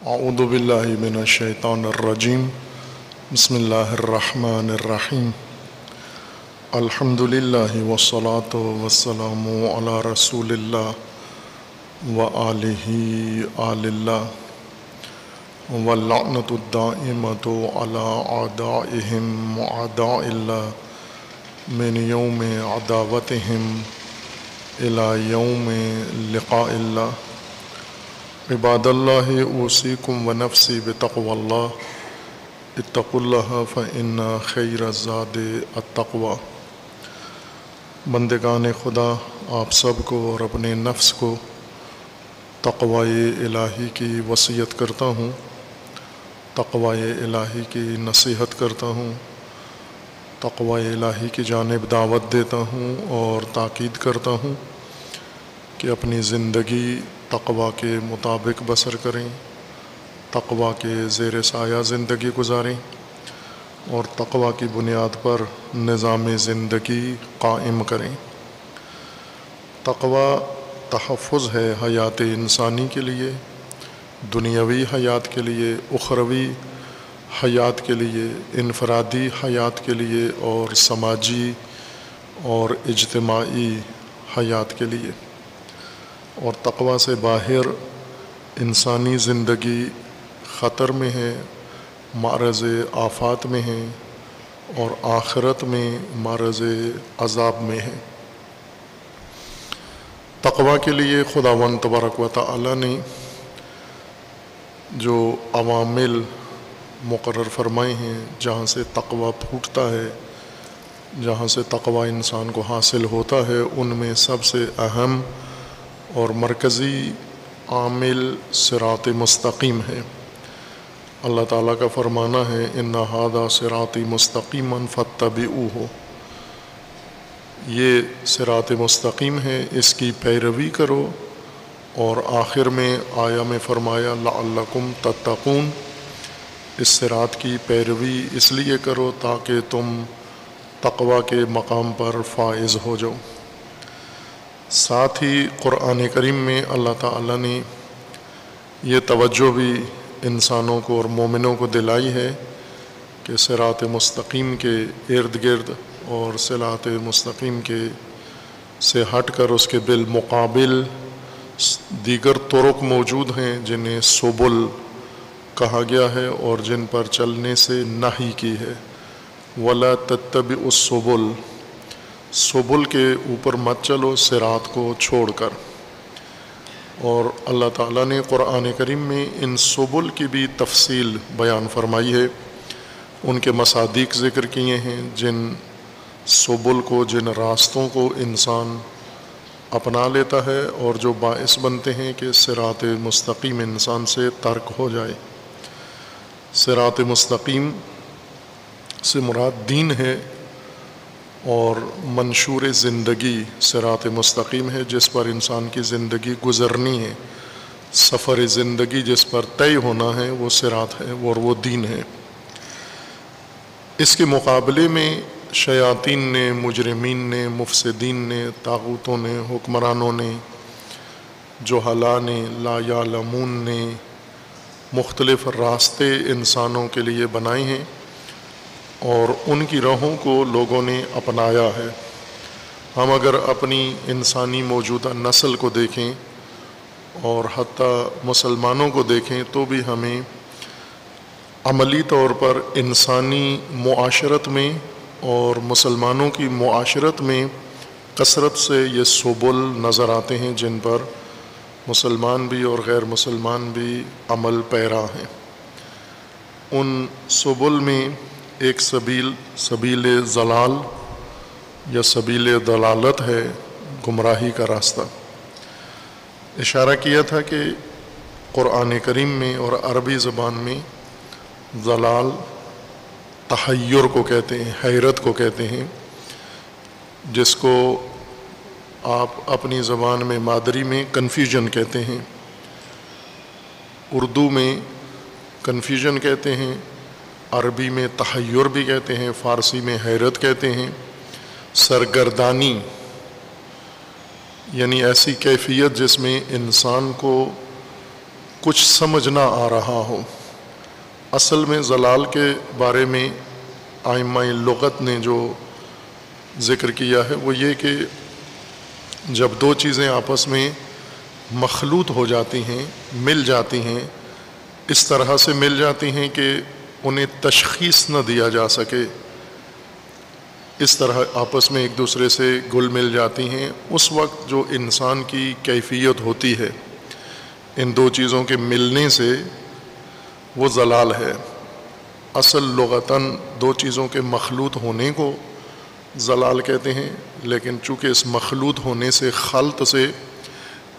اعوذ باللہ من الشیطان الرجیم بسم اللہ الرحمن الرحیم الحمد للہ والصلاة والسلام علی رسول اللہ وآلہ آل اللہ واللعنۃ الدائمۃ علی اعدائہم واعداء اللہ من یوم عداوتہم الی یوم لقاء اللہ عباد اللہ اوصیکم ونفسی بتقوی اللہ اتقوا اللہ فإن خیر الزاد التقوی۔ بندگان خدا، آپ سب کو اور اپنے نفس کو تقوی الہی کی وصیت کرتا ہوں، تقوی الہی کی نصیحت کرتا ہوں، تقوی الہی کی جانب دعوت دیتا ہوں اور تاکید کرتا ہوں کہ اپنی زندگی تقوی کے مطابق بسر کریں، تقوی کے زیر سایہ زندگی گزاریں اور تقوی کی بنیاد پر نظام زندگی قائم کریں۔ تقوی تحفظ ہے حیات انسانی کے لیے، دنیاوی حیات کے لیے، اخروی حیات کے لیے، انفرادی حیات کے لیے اور سماجی اور اجتماعی حیات کے لیے۔ اور تقوی سے باہر انسانی زندگی خطر میں ہے، معرض آفات میں ہے اور آخرت میں معرض عذاب میں ہے۔ تقوی کے لیے خداوند تبارک و تعالی نے جو عوامل مقرر فرمائے ہیں، جہاں سے تقوی پھوٹتا ہے، جہاں سے تقوی انسان کو حاصل ہوتا ہے، ان میں سب سے اہم اور مرکزی عامل صراط مستقیم ہے۔ اللہ تعالیٰ کا فرمانا ہے ان ھذا صراطی مستقیما فاتبعوہ، یہ صراط مستقیم ہے، اس کی پیروی کرو۔ اور آخر میں آیا میں فرمایا لعلکم تتقون، اس صراط کی پیروی اس لیے کرو تاکہ تم تقوی کے مقام پر فائز ہو جاؤ۔ ساتھ ہی قرآن کریم میں اللہ تعالیٰ نے یہ توجہ بھی انسانوں کو اور مومنوں کو دلائی ہے کہ صراط مستقیم کے ارد گرد اور صراط مستقیم کے سے ہٹ کر اس کے بالمقابل دیگر طرق موجود ہیں جنہیں سبل کہا گیا ہے اور جن پر چلنے سے نہی کی ہے۔ وَلَا تَتَّبِعُوا السُّبُلَ، سبل کے اوپر مت چلو صراط کو چھوڑ کر۔ اور اللہ تعالیٰ نے قرآن کریم میں ان سبل کی بھی تفصیل بیان فرمائی ہے، ان کے مصادیق ذکر کیے ہیں، جن سبل کو، جن راستوں کو انسان اپنا لیتا ہے اور جو باعث بنتے ہیں کہ صراط مستقیم انسان سے ترک ہو جائے۔ صراط مستقیم سے مراد دین ہے اور منشور زندگی صراط مستقیم ہے، جس پر انسان کی زندگی گزرنی ہے، سفر زندگی جس پر طے ہونا ہے، وہ صراط ہے اور وہ دین ہے۔ اس کے مقابلے میں شیاطین نے، مجرمین نے، مفسدین نے، طاغوتوں نے، حکمرانوں نے، جہلاء نے، لا یعلمون نے مختلف راستے انسانوں کے لیے بنائے ہیں اور ان کی راہوں کو لوگوں نے اپنایا ہے۔ ہم اگر اپنی انسانی موجودہ نسل کو دیکھیں اور حتیٰ مسلمانوں کو دیکھیں تو بھی ہمیں عملی طور پر انسانی معاشرت میں اور مسلمانوں کی معاشرت میں کثرت سے یہ سبل نظر آتے ہیں جن پر مسلمان بھی اور غیر مسلمان بھی عمل پیرا ہیں۔ ان سبل میں ایک سبیل ضلال یا سبیل ضلالت ہے، گمراہی کا راستہ۔ اشارہ کیا تھا کہ قرآن کریم میں اور عربی زبان میں ضلال تحیر کو کہتے ہیں، حیرت کو کہتے ہیں، جس کو آپ اپنی زبان میں مادری میں کنفیوژن کہتے ہیں، اردو میں کنفیوژن کہتے ہیں، عربی میں تحیر بھی کہتے ہیں، فارسی میں حیرت کہتے ہیں۔ سرگردانی یعنی ایسی کیفیت جس میں انسان کو کچھ سمجھ نہ آ رہا ہو۔ اصل میں ضلال کے بارے میں ائمہ لغت نے جو ذکر کیا ہے وہ یہ کہ جب دو چیزیں آپس میں مخلوط ہو جاتی ہیں، مل جاتی ہیں، اس طرح سے مل جاتی ہیں کہ انہیں تشخیص نہ دیا جا سکے، اس طرح آپس میں ایک دوسرے سے گل مل جاتی ہیں، اس وقت جو انسان کی کیفیت ہوتی ہے ان دو چیزوں کے ملنے سے وہ ضلال ہے۔ اصل لغتاً دو چیزوں کے مخلوط ہونے کو ضلال کہتے ہیں، لیکن چونکہ اس مخلوط ہونے سے، خلط سے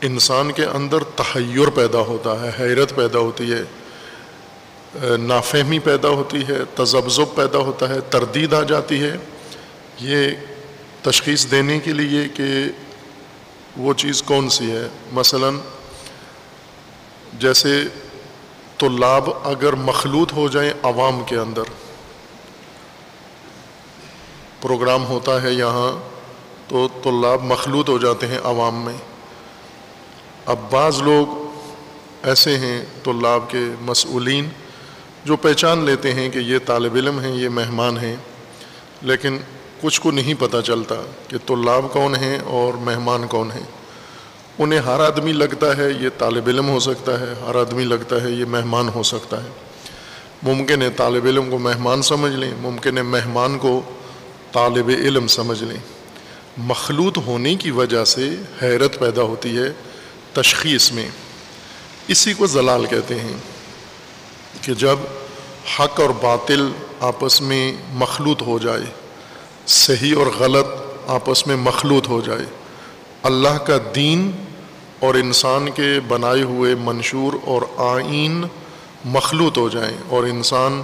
انسان کے اندر تحیر پیدا ہوتا ہے، حیرت پیدا ہوتی ہے، نافہمی پیدا ہوتی ہے، تذبذب پیدا ہوتا ہے، تردید آ جاتی ہے، یہ تشخیص دینے کے لیے کہ وہ چیز کون سی ہے۔ مثلا جیسے طلاب اگر مخلوط ہو جائیں عوام کے اندر، پروگرام ہوتا ہے یہاں تو طلاب مخلوط ہو جاتے ہیں عوام میں۔ اب بعض لوگ ایسے ہیں طلاب کے مسئولین جو پہچان لیتے ہیں کہ یہ طالب علم ہیں، یہ مہمان ہیں، لیکن کچھ کو نہیں پتہ چلتا کہ طلاب کون ہیں اور مہمان کون ہیں۔ انہیں ہر آدمی لگتا ہے یہ طالب علم ہو سکتا ہے، ہر آدمی لگتا ہے یہ مہمان ہو سکتا ہے۔ ممکن ہے طالب علم کو مہمان سمجھ لیں، ممکن ہے مہمان کو طالب علم سمجھ لیں۔ مخلوط ہونے کی وجہ سے حیرت پیدا ہوتی ہے تشخیص میں، اسی کو ضلال کہتے ہیں کہ جب حق اور باطل آپس میں مخلوط ہو جائے، صحیح اور غلط آپس میں مخلوط ہو جائے، اللہ کا دین اور انسان کے بنائے ہوئے منشور اور آئین مخلوط ہو جائیں اور انسان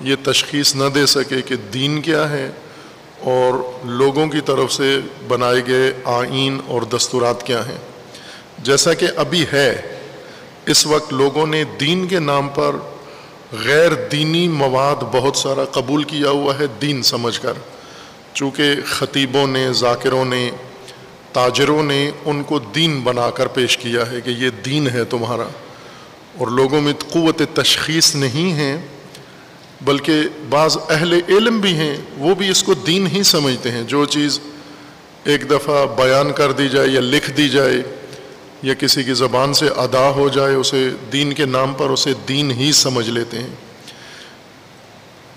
یہ تشخیص نہ دے سکے کہ دین کیا ہے اور لوگوں کی طرف سے بنائے گئے آئین اور دستورات کیا ہیں۔ جیسا کہ ابھی ہے، اس وقت لوگوں نے دین کے نام پر غیر دینی مواد بہت سارا قبول کیا ہوا ہے دین سمجھ کر، چونکہ خطیبوں نے، ذاکروں نے، تاجروں نے ان کو دین بنا کر پیش کیا ہے کہ یہ دین ہے تمہارا، اور لوگوں میں قوت تشخیص نہیں ہے، بلکہ بعض اہل علم بھی ہیں وہ بھی اس کو دین ہی سمجھتے ہیں۔ جو چیز ایک دفعہ بیان کر دی جائے یا لکھ دی جائے یا کسی کی زبان سے ادا ہو جائے، اسے دین کے نام پر اسے دین ہی سمجھ لیتے ہیں۔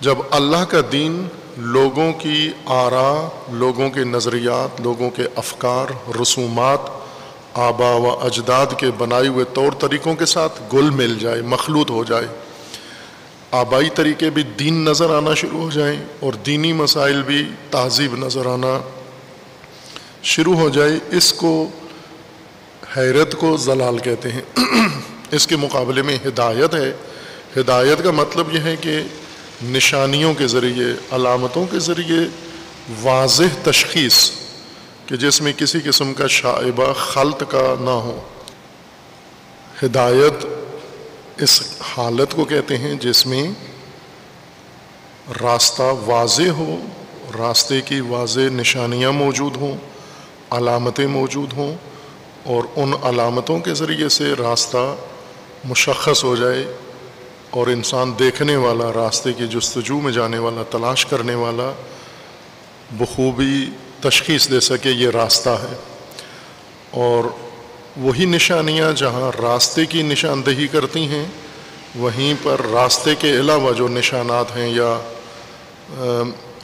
جب اللہ کا دین لوگوں کی آراء، لوگوں کے نظریات، لوگوں کے افکار، رسومات، آباء و اجداد کے بنائے ہوئے طور طریقوں کے ساتھ گل مل جائے، مخلوط ہو جائے، آبائی طریقے بھی دین نظر آنا شروع ہو جائیں اور دینی مسائل بھی تہذیب نظر آنا شروع ہو جائے، اس کو حیرت کو ضلال کہتے ہیں۔ اس کے مقابلے میں ہدایت ہے۔ ہدایت کا مطلب یہ ہے کہ نشانیوں کے ذریعے، علامتوں کے ذریعے واضح تشخیص کہ جس میں کسی قسم کا شائبہ خلط کا نہ ہو۔ ہدایت اس حالت کو کہتے ہیں جس میں راستہ واضح ہو، راستے کی واضح نشانیاں موجود ہوں، علامتیں موجود ہوں، اور ان علامتوں کے ذریعے سے راستہ مشخص ہو جائے اور انسان دیکھنے والا، راستے کی جستجو میں جانے والا، تلاش کرنے والا بخوبی تشخیص دے سکے یہ راستہ ہے۔ اور وہی نشانیاں جہاں راستے کی نشاندہی کرتی ہیں، وہیں پر راستے کے علاوہ جو نشانات ہیں یا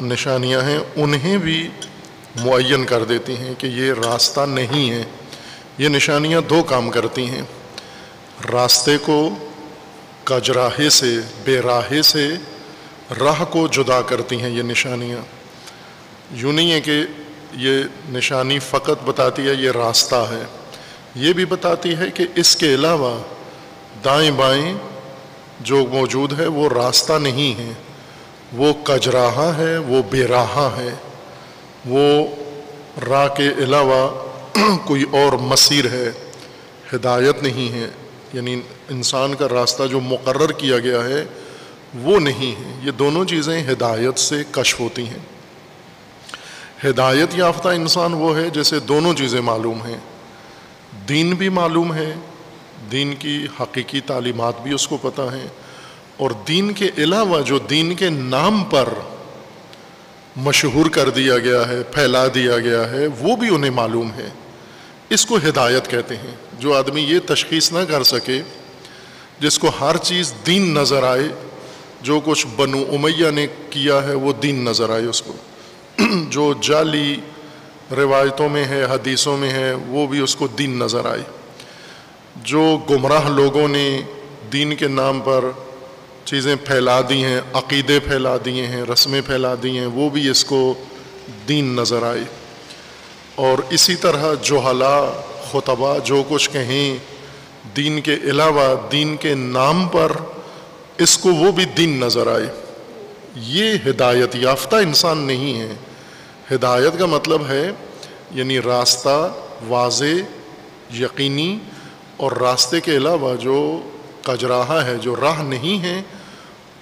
نشانیاں ہیں انہیں بھی معین کر دیتی ہیں کہ یہ راستہ نہیں ہے۔ یہ نشانیاں دو کام کرتی ہیں، راستے کو کجراہے سے، بے راہے سے راہ کو جدا کرتی ہیں۔ یہ نشانیاں یوں نہیں ہے کہ یہ نشانی فقط بتاتی ہے یہ راستہ ہے، یہ بھی بتاتی ہے کہ اس کے علاوہ دائیں بائیں جو موجود ہے وہ راستہ نہیں ہے، وہ کجراہا ہے، وہ بے راہا ہے، وہ راہ کے علاوہ کوئی اور مسیر ہے، ہدایت نہیں ہے، یعنی انسان کا راستہ جو مقرر کیا گیا ہے وہ نہیں ہے۔ یہ دونوں چیزیں ہدایت سے کشف ہوتی ہیں۔ ہدایت یافتہ انسان وہ ہے جسے دونوں چیزیں معلوم ہیں، دین بھی معلوم ہے، دین کی حقیقی تعلیمات بھی اس کو پتہ ہیں، اور دین کے علاوہ جو دین کے نام پر مشہور کر دیا گیا ہے، پھیلا دیا گیا ہے، وہ بھی انہیں معلوم ہے۔ اس کو ہدایت کہتے ہیں۔ جو آدمی یہ تشخیص نہ کر سکے، جس کو ہر چیز دین نظر آئے، جو کچھ بنو امیہ نے کیا ہے وہ دین نظر آئے اس کو، جو جعلی روایتوں میں ہے، حدیثوں میں ہے، وہ بھی اس کو دین نظر آئے، جو گمراہ لوگوں نے دین کے نام پر چیزیں پھیلا دی ہیں، عقیدے پھیلا دیے ہیں، رسمیں پھیلا دی ہیں، وہ بھی اس کو دین نظر آئے۔ اور اسی طرح جہلا خطبہ جو کچھ کہیں دین کے علاوہ دین کے نام پر، اس کو وہ بھی دین نظر آئے۔ یہ ہدایت یافتہ انسان نہیں ہے۔ ہدایت کا مطلب ہے یعنی راستہ واضح، یقینی، اور راستے کے علاوہ جو کجراہا ہے، جو راہ نہیں ہے،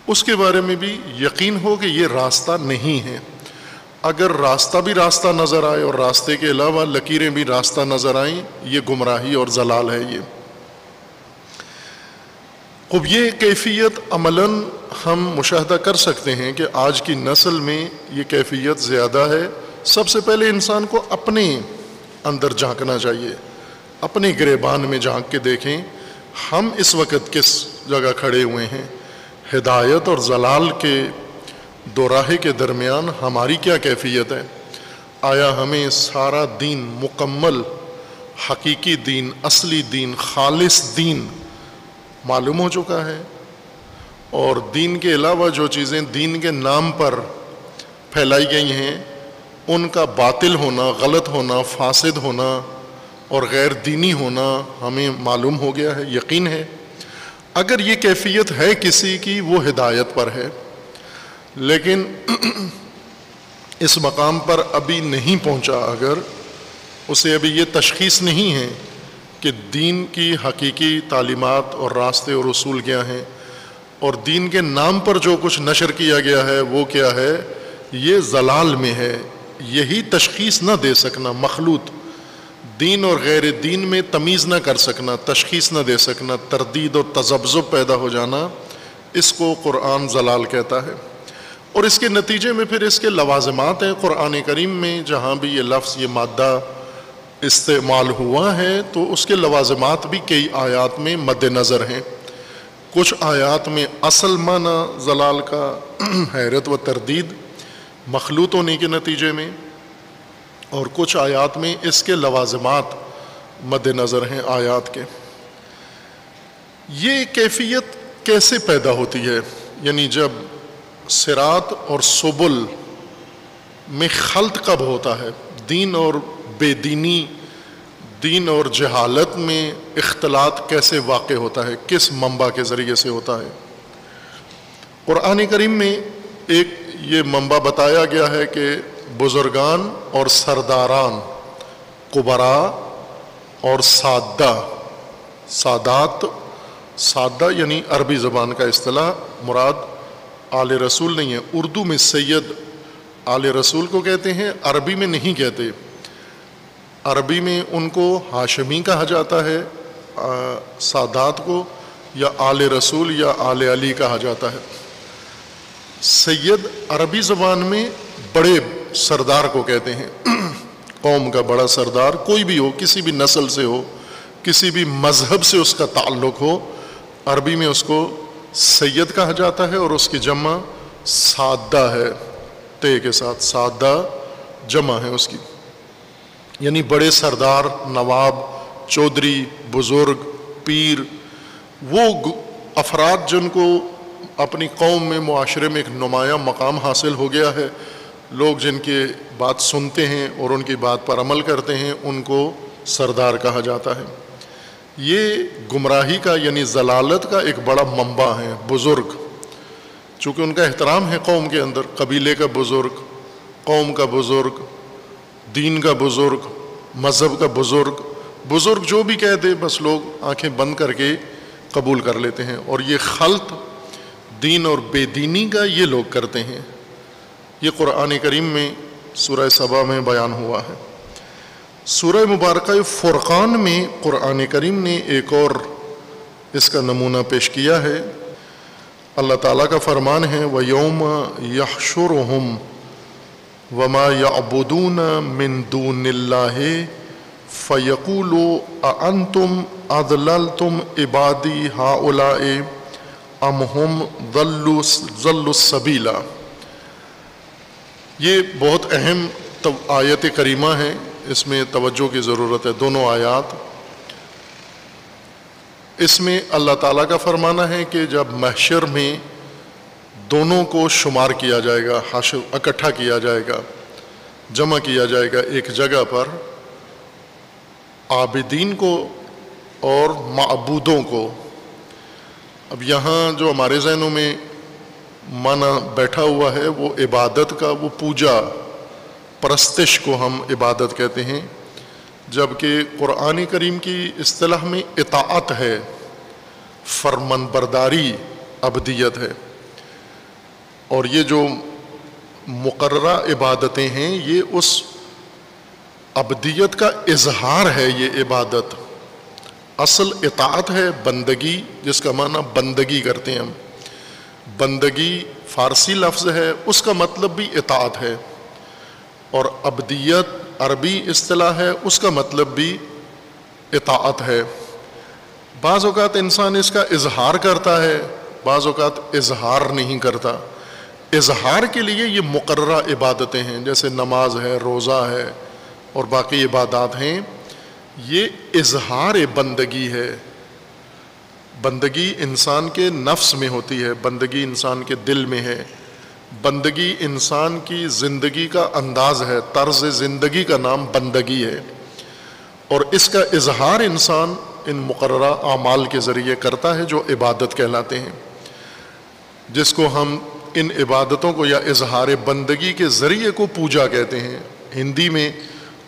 اس کے بارے میں بھی یقین ہو کہ یہ راستہ نہیں ہے۔ اگر راستہ بھی راستہ نظر آئے اور راستے کے علاوہ لکیریں بھی راستہ نظر آئیں، یہ گمراہی اور ضلال ہے۔ اب یہ کیفیت عملاً ہم مشاہدہ کر سکتے ہیں کہ آج کی نسل میں یہ کیفیت زیادہ ہے۔ سب سے پہلے انسان کو اپنے اندر جھانکنا چاہیے، اپنے گریبان میں جھانک کے دیکھیں ہم اس وقت کس جگہ کھڑے ہوئے ہیں۔ ہدایت اور ضلال کے دو راہے کے درمیان ہماری کیا کیفیت ہے؟ آیا ہمیں سارا دین، مکمل حقیقی دین، اصلی دین، خالص دین معلوم ہو چکا ہے؟ اور دین کے علاوہ جو چیزیں دین کے نام پر پھیلائی گئی ہیں، ان کا باطل ہونا، غلط ہونا، فاسد ہونا اور غیر دینی ہونا ہمیں معلوم ہو گیا ہے، یقین ہے۔ اگر یہ کیفیت ہے کسی کی، وہ ہدایت پر ہے، لیکن اس مقام پر ابھی نہیں پہنچا، اگر اسے ابھی یہ تشخیص نہیں ہے کہ دین کی حقیقی تعلیمات اور راستے اور اصول کیا ہیں، اور دین کے نام پر جو کچھ نشر کیا گیا ہے وہ کیا ہے، یہ ضلال میں ہے۔ یہی تشخیص نہ دے سکنا، مخلوط دین اور غیر دین میں تمیز نہ کر سکنا، تشخیص نہ دے سکنا، تردید اور تذبذب پیدا ہو جانا، اس کو قرآن ضلال کہتا ہے۔ اور اس کے نتیجے میں پھر اس کے لوازمات ہیں۔ قرآن کریم میں جہاں بھی یہ لفظ، یہ مادہ استعمال ہوا ہے تو اس کے لوازمات بھی کئی آیات میں مد نظر ہیں۔ کچھ آیات میں اصل معنی ضلال کا حیرت و تردید مخلوط ہونے کے نتیجے میں، اور کچھ آیات میں اس کے لوازمات مد نظر ہیں آیات کے۔ یہ کیفیت کیسے پیدا ہوتی ہے؟ یعنی جب صراط اور سبل میں خلط کب ہوتا ہے؟ دین اور بے دینی، دین اور جہالت میں اختلاط کیسے واقع ہوتا ہے؟ کس منبع کے ذریعے سے ہوتا ہے؟ قرآن کریم میں ایک یہ منبع بتایا گیا ہے کہ بزرگان اور سرداران، کبرا اور سادہ، سادات، سادہ یعنی عربی زبان کا اصطلاح، مراد آل رسول نہیں ہے۔ اردو میں سید آل رسول کو کہتے ہیں، عربی میں نہیں کہتے۔ عربی میں ان کو ہاشمی کہا جاتا ہے، سادات کو، یا آل رسول یا آل علی کہا جاتا ہے۔ سید عربی زبان میں بڑے سردار کو کہتے ہیں۔ قوم کا بڑا سردار کوئی بھی ہو، کسی بھی نسل سے ہو، کسی بھی مذہب سے اس کا تعلق ہو، عربی میں اس کو سید کہا جاتا ہے، اور اس کی جمع سادہ ہے، تے کے ساتھ، سادہ جمع ہے اس کی، یعنی بڑے سردار، نواب، چودھری، بزرگ، پیر، وہ افراد جن کو اپنی قوم میں، معاشرے میں ایک نمایاں مقام حاصل ہو گیا ہے، لوگ جن کی بات سنتے ہیں اور ان کی بات پر عمل کرتے ہیں، ان کو سردار کہا جاتا ہے۔ یہ گمراہی کا یعنی ضلالت کا ایک بڑا منبع ہے بزرگ، چونکہ ان کا احترام ہے قوم کے اندر، قبیلے کا بزرگ، قوم کا بزرگ، دین کا بزرگ، مذہب کا بزرگ، بزرگ جو بھی کہہ دے بس لوگ آنکھیں بند کر کے قبول کر لیتے ہیں۔ اور یہ خلط دین اور بے دینی کا یہ لوگ کرتے ہیں۔ یہ قرآن کریم میں سورہ سبا میں بیان ہوا ہے۔ سورہ مبارکہ فرقان میں قرآن کریم نے ایک اور اس کا نمونہ پیش کیا ہے۔ اللہ تعالیٰ کا فرمان ہے وَيَوْمَ يَحْشُرُهُمْ وَمَا يَعْبُدُونَ مِن دُونِ اللَّهِ فَيَقُولُ أَأَنْتُمْ أَضْلَلْتُمْ عِبَادِي هَؤُلَاءِ أَمْ هُمْ ضَلُّوا السَّبِيلَ۔ یہ بہت اہم آیت کریمہ ہے، اس میں توجہ کی ضرورت ہے۔ دونوں آیات، اس میں اللہ تعالیٰ کا فرمانا ہے کہ جب محشر میں دونوں کو شمار کیا جائے گا، حشر اکٹھا کیا جائے گا، جمع کیا جائے گا ایک جگہ پر، عابدین کو اور معبودوں کو۔ اب یہاں جو ہمارے ذہنوں میں معنی بیٹھا ہوا ہے وہ عبادت کا، وہ پوجا پرستش کو ہم عبادت کہتے ہیں، جبکہ قرآن کریم کی اصطلاح میں اطاعت ہے، فرمان برداری، عبدیت ہے۔ اور یہ جو مقررہ عبادتیں ہیں یہ اس عبدیت کا اظہار ہے۔ یہ عبادت اصل اطاعت ہے، بندگی، جس کا معنی بندگی کرتے ہیں ہم۔ بندگی فارسی لفظ ہے، اس کا مطلب بھی اطاعت ہے، اور عبدیت عربی اصطلاح ہے، اس کا مطلب بھی اطاعت ہے۔ بعض اوقات انسان اس کا اظہار کرتا ہے، بعض اوقات اظہار نہیں کرتا۔ اظہار کے لیے یہ مقررہ عبادتیں ہیں، جیسے نماز ہے، روزہ ہے اور باقی عبادات ہیں، یہ اظہار بندگی ہے۔ بندگی انسان کے نفس میں ہوتی ہے، بندگی انسان کے دل میں ہے، بندگی انسان کی زندگی کا انداز ہے، طرز زندگی کا نام بندگی ہے، اور اس کا اظہار انسان ان مقررہ اعمال کے ذریعے کرتا ہے جو عبادت کہلاتے ہیں، جس کو ہم ان عبادتوں کو یا اظہار بندگی کے ذریعے کو پوجا کہتے ہیں۔ ہندی میں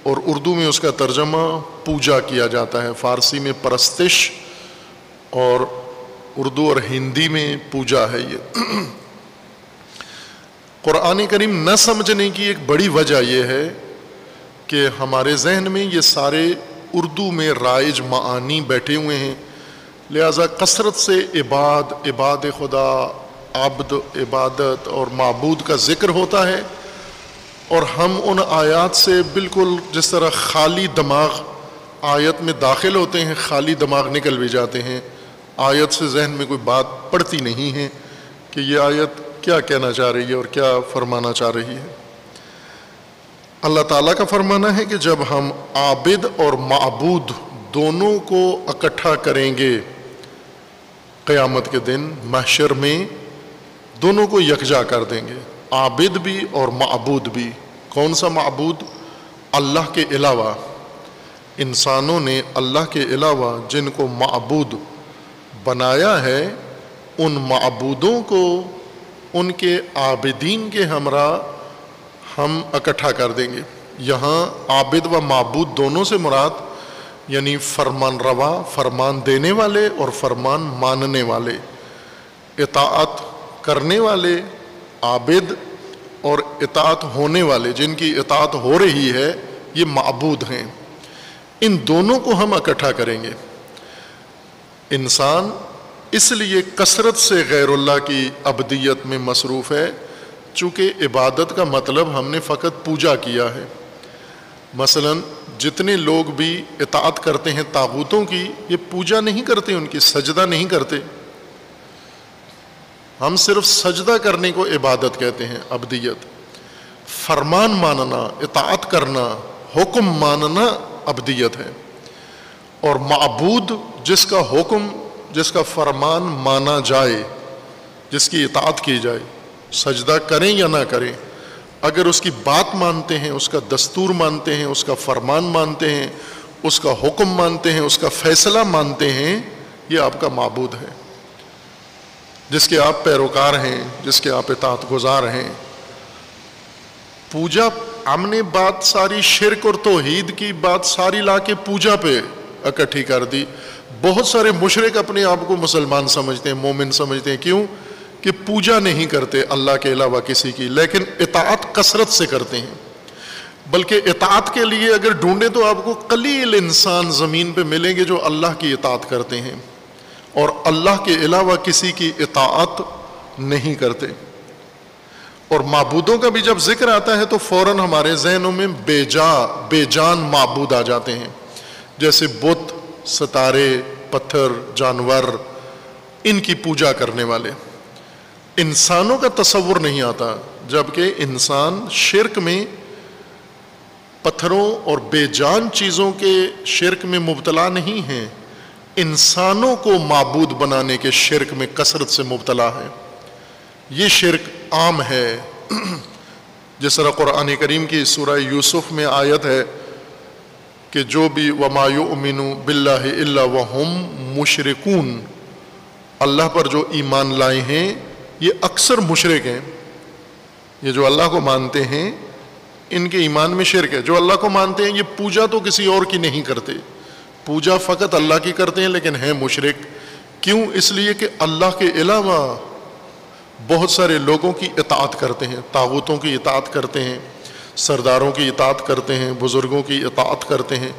اور اردو میں اس کا ترجمہ پوجا کیا جاتا ہے، فارسی میں پرستش اور اردو اور ہندی میں پوجا ہے۔ یہ قرآن کریم نہ سمجھنے کی ایک بڑی وجہ یہ ہے کہ ہمارے ذہن میں یہ سارے اردو میں رائج معانی بیٹھے ہوئے ہیں، لہذا کثرت سے عباد خدا، عبد، عبادت اور معبود کا ذکر ہوتا ہے، اور ہم ان آیات سے بالکل جس طرح خالی دماغ آیت میں داخل ہوتے ہیں، خالی دماغ نکل بھی جاتے ہیں، آیت سے ذہن میں کوئی بات پڑتی نہیں ہے کہ یہ آیت کیا کہنا چاہ رہی ہے اور کیا فرمانا چاہ رہی ہے۔ اللہ تعالیٰ کا فرمانا ہے کہ جب ہم عابد اور معبود دونوں کو اکٹھا کریں گے قیامت کے دن، محشر میں دونوں کو یکجا کر دیں گے، عابد بھی اور معبود بھی۔ کون سا معبود؟ اللہ کے علاوہ، انسانوں نے اللہ کے علاوہ جن کو معبود بنایا ہے، ان معبودوں کو ان کے عابدین کے ہمراہ ہم اکٹھا کر دیں گے۔ یہاں عابد و معبود دونوں سے مراد یعنی فرمان روا، فرمان دینے والے اور فرمان ماننے والے، اطاعت کرنے والے عابد اور اطاعت ہونے والے جن کی اطاعت ہو رہی ہے، یہ معبود ہیں۔ ان دونوں کو ہم اکٹھا کریں گے۔ انسان اس لیے کثرت سے غیر اللہ کی عبدیت میں مصروف ہے، چونکہ عبادت کا مطلب ہم نے فقط پوجا کیا ہے۔ مثلا جتنے لوگ بھی اطاعت کرتے ہیں طاغوتوں کی، یہ پوجا نہیں کرتے، ان کی سجدہ نہیں کرتے۔ ہم صرف سجدہ کرنے کو عبادت کہتے ہیں، عبدیت۔ فرمان ماننا، اطاعت کرنا، حکم ماننا عبدیت ہے، اور معبود جس کا حکم، جس کا فرمان مانا جائے، جس کی اطاعت کی جائے، سجدہ کریں یا نہ کریں، اگر اس کی بات مانتے ہیں، اس کا دستور مانتے ہیں، اس کا فرمان مانتے ہیں، اس کا حکم مانتے ہیں، اس کا فیصلہ مانتے ہیں، یہ آپ کا معبود ہے، جس کے آپ پیروکار ہیں، جس کے آپ اطاعت گزار ہیں۔ پوجا ہم نے بات ساری شرک اور توحید کی بات ساری لا کے پوجا پہ اکٹھی کر دی۔ بہت سارے مشرک اپنے آپ کو مسلمان سمجھتے ہیں، مومن سمجھتے ہیں، کیوں کہ پوجا نہیں کرتے اللہ کے علاوہ کسی کی، لیکن اطاعت کثرت سے کرتے ہیں۔ بلکہ اطاعت کے لیے اگر ڈھونڈیں تو آپ کو قلیل انسان زمین پہ ملیں گے جو اللہ کی اطاعت کرتے ہیں، اور اللہ کے علاوہ کسی کی اطاعت نہیں کرتے۔ اور معبودوں کا بھی جب ذکر آتا ہے تو فوراً ہمارے ذہنوں میں بے جان معبود آ جاتے ہیں، جیسے بت، ستارے، پتھر، جانور، ان کی پوجا کرنے والے۔ انسانوں کا تصور نہیں آتا، جبکہ انسان شرک میں، پتھروں اور بے جان چیزوں کے شرک میں مبتلا نہیں ہیں، انسانوں کو معبود بنانے کے شرک میں کثرت سے مبتلا ہے۔ یہ شرک عام ہے، جس طرح قرآن کریم کی سورہ یوسف میں آیت ہے کہ جو بھی وَمَا يُؤْمِنُ بِاللَّهِ إِلَّا وَهُمْ مُشْرِكُونَ، اللہ پر جو ایمان لائے ہیں یہ اکثر مشرک ہیں۔ یہ جو اللہ کو مانتے ہیں ان کے ایمان میں شرک ہے۔ جو اللہ کو مانتے ہیں یہ پوجا تو کسی اور کی نہیں کرتے، پوجا فقط اللہ کی کرتے ہیں، لیکن ہیں مشرک۔ کیوں؟ اس لیے کہ اللہ کے علاوہ بہت سارے لوگوں کی اطاعت کرتے ہیں، طاغوتوں کی اطاعت کرتے ہیں، سرداروں کی اطاعت کرتے ہیں، بزرگوں کی اطاعت کرتے ہیں۔